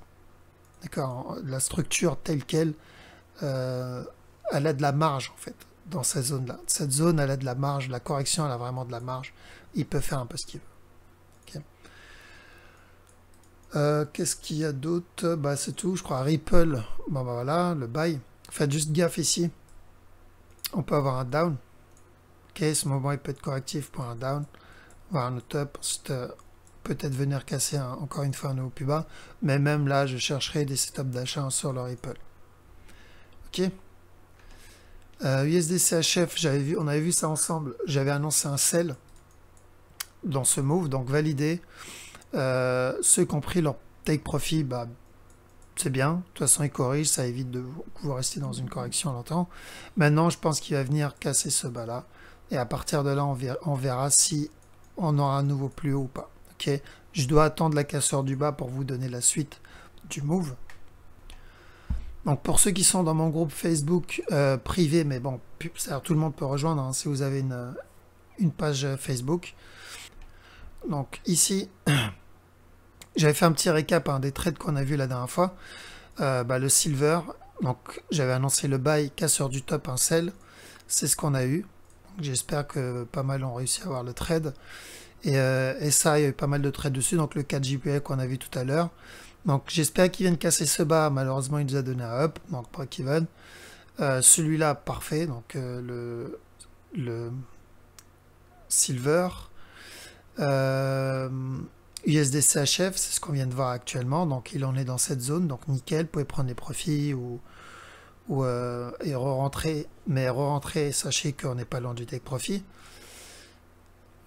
D'accord. La structure telle qu'elle, elle a de la marge en fait dans cette zone-là. Cette zone, elle a de la marge. La correction, elle a vraiment de la marge. Il peut faire un peu ce qu'il veut. Okay. Qu'est-ce qu'il y a d'autre? Bah c'est tout, je crois. Ripple. Bon bah voilà, le buy. Faites juste gaffe ici. On peut avoir un down. Ok, ce moment il peut être correctif pour un down. Voir un autre up. Ensuite, peut-être venir casser encore une fois un nouveau plus bas. Mais même là, je chercherai des setups d'achat sur le Ripple. Ok. USDCHF, on avait vu ça ensemble. J'avais annoncé un sell dans ce move, donc validé. Ceux qui ont pris leur take profit, bah, c'est bien. De toute façon, ils corrigent, ça évite de vous rester dans une correction longtemps. Maintenant, je pense qu'il va venir casser ce bas-là. Et à partir de là, on verra si on aura un nouveau plus haut ou pas. Ok. Je dois attendre la cassure du bas pour vous donner la suite du move. Donc pour ceux qui sont dans mon groupe Facebook privé, mais bon, tout le monde peut rejoindre hein, si vous avez une page Facebook. Donc ici, j'avais fait un petit récap hein, des trades qu'on a vu la dernière fois. Le silver, donc j'avais annoncé le buy, casseur du top, un sell. C'est ce qu'on a eu. J'espère que pas mal ont réussi à avoir le trade. Et ça, il y a eu pas mal de trades dessus. Donc le 4 JPA qu'on a vu tout à l'heure. Donc j'espère qu'il vienne casser ce bas. Malheureusement, il nous a donné un up. Donc break-even. Celui-là, parfait. Donc le silver. USDCHF, c'est ce qu'on vient de voir actuellement. Donc il en est dans cette zone. Donc nickel. Vous pouvez prendre les profits et re-rentrer. Mais re-rentrer, sachez qu'on n'est pas loin du take profit.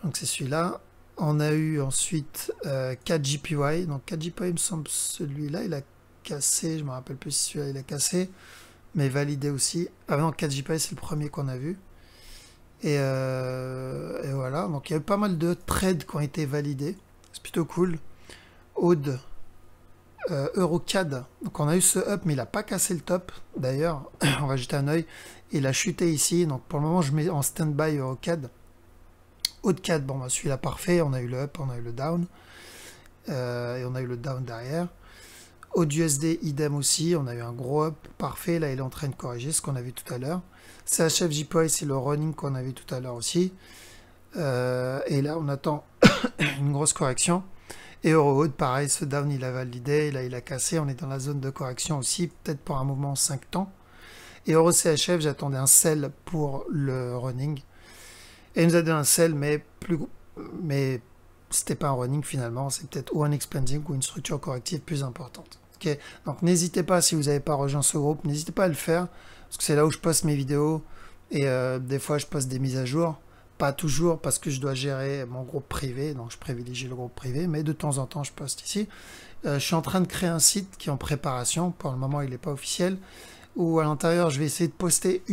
Donc c'est celui-là. On a eu ensuite 4 JPY. Donc 4 JPY, il me semble, celui-là, il a cassé. Je ne me rappelle plus si celui-là, il a cassé. Mais validé aussi. Ah non, 4 JPY, c'est le premier qu'on a vu. Et voilà. Donc il y a eu pas mal de trades qui ont été validés. C'est plutôt cool. Aude, Eurocad. Donc on a eu ce up, mais il n'a pas cassé le top. D'ailleurs, on va jeter un oeil. Il a chuté ici. Donc pour le moment, je mets en stand-by Eurocad. Aude4, bon, bah, celui-là parfait, on a eu le up, on a eu le down, et on a eu le down derrière. AudeUSD, idem aussi, on a eu un gros up, parfait, là il est en train de corriger ce qu'on a vu tout à l'heure. CHF JPY, c'est le running qu'on a vu tout à l'heure aussi. Et là on attend une grosse correction. Et EuroAude, pareil, ce down il a validé, là il a cassé, on est dans la zone de correction aussi, peut-être pour un mouvement en 5 temps. Et EuroCHF, j'attendais un sell pour le running. Et il nous a donné un sell, mais c'était pas un running finalement, c'est peut-être ou un expanding ou une structure corrective plus importante. Okay. Donc n'hésitez pas, si vous n'avez pas rejoint ce groupe, n'hésitez pas à le faire, parce que c'est là où je poste mes vidéos, et des fois je poste des mises à jour, pas toujours parce que je dois gérer mon groupe privé, donc je privilégie le groupe privé, mais de temps en temps je poste ici. Je suis en train de créer un site qui est en préparation, pour le moment il n'est pas officiel, où à l'intérieur je vais essayer de poster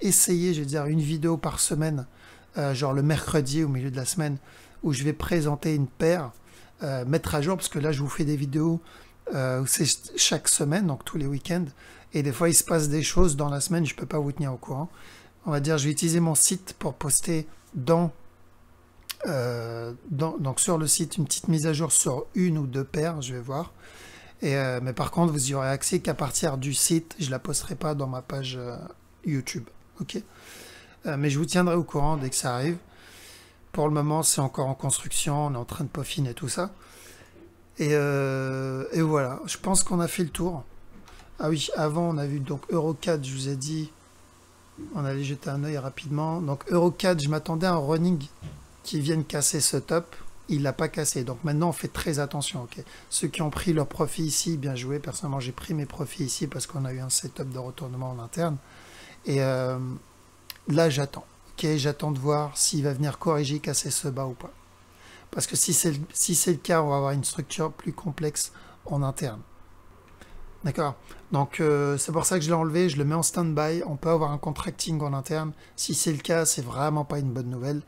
essayer, je vais dire, une vidéo par semaine, genre le mercredi au milieu de la semaine, où je vais présenter une paire, mettre à jour, parce que là je vous fais des vidéos où c'est chaque semaine, donc tous les week-ends, et des fois il se passe des choses dans la semaine, je ne peux pas vous tenir au courant. On va dire, je vais utiliser mon site pour poster donc sur le site une petite mise à jour sur une ou deux paires, je vais voir. Mais par contre, vous y aurez accès qu'à partir du site, je ne la posterai pas dans ma page YouTube. Ok, mais je vous tiendrai au courant dès que ça arrive. Pour le moment, c'est encore en construction, on est en train de peaufiner tout ça. Et voilà, je pense qu'on a fait le tour. Ah oui, avant, on a vu donc Eurocad, je vous ai dit, on allait jeter un œil rapidement. Donc Eurocad, je m'attendais à un running qui vienne casser ce top. Il l'a pas cassé, donc maintenant on fait très attention. Ok, ceux qui ont pris leur profit ici, bien joué. Personnellement, j'ai pris mes profits ici parce qu'on a eu un setup de retournement en interne. Et là, j'attends. Ok, j'attends de voir s'il va venir corriger, casser ce bas ou pas. Parce que si c'est le cas, on va avoir une structure plus complexe en interne. D'accord. Donc c'est pour ça que je l'ai enlevé, je le mets en stand-by. On peut avoir un contracting en interne. Si c'est le cas, c'est vraiment pas une bonne nouvelle.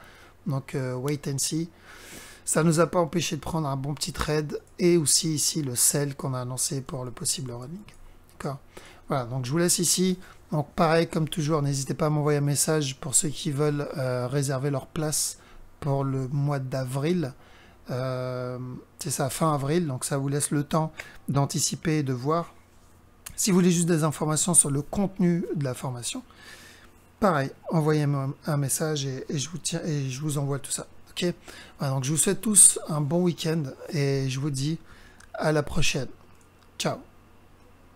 Donc wait and see. Ça nous a pas empêché de prendre un bon petit trade et aussi ici le sell qu'on a annoncé pour le possible running. D'accord. Voilà, donc je vous laisse ici. Donc pareil, comme toujours, n'hésitez pas à m'envoyer un message pour ceux qui veulent réserver leur place pour le mois d'avril. C'est ça, fin avril, donc ça vous laisse le temps d'anticiper et de voir. Si vous voulez juste des informations sur le contenu de la formation, pareil, envoyez-moi un message et je vous envoie tout ça. Ok. Voilà, donc je vous souhaite tous un bon week-end et je vous dis à la prochaine. Ciao.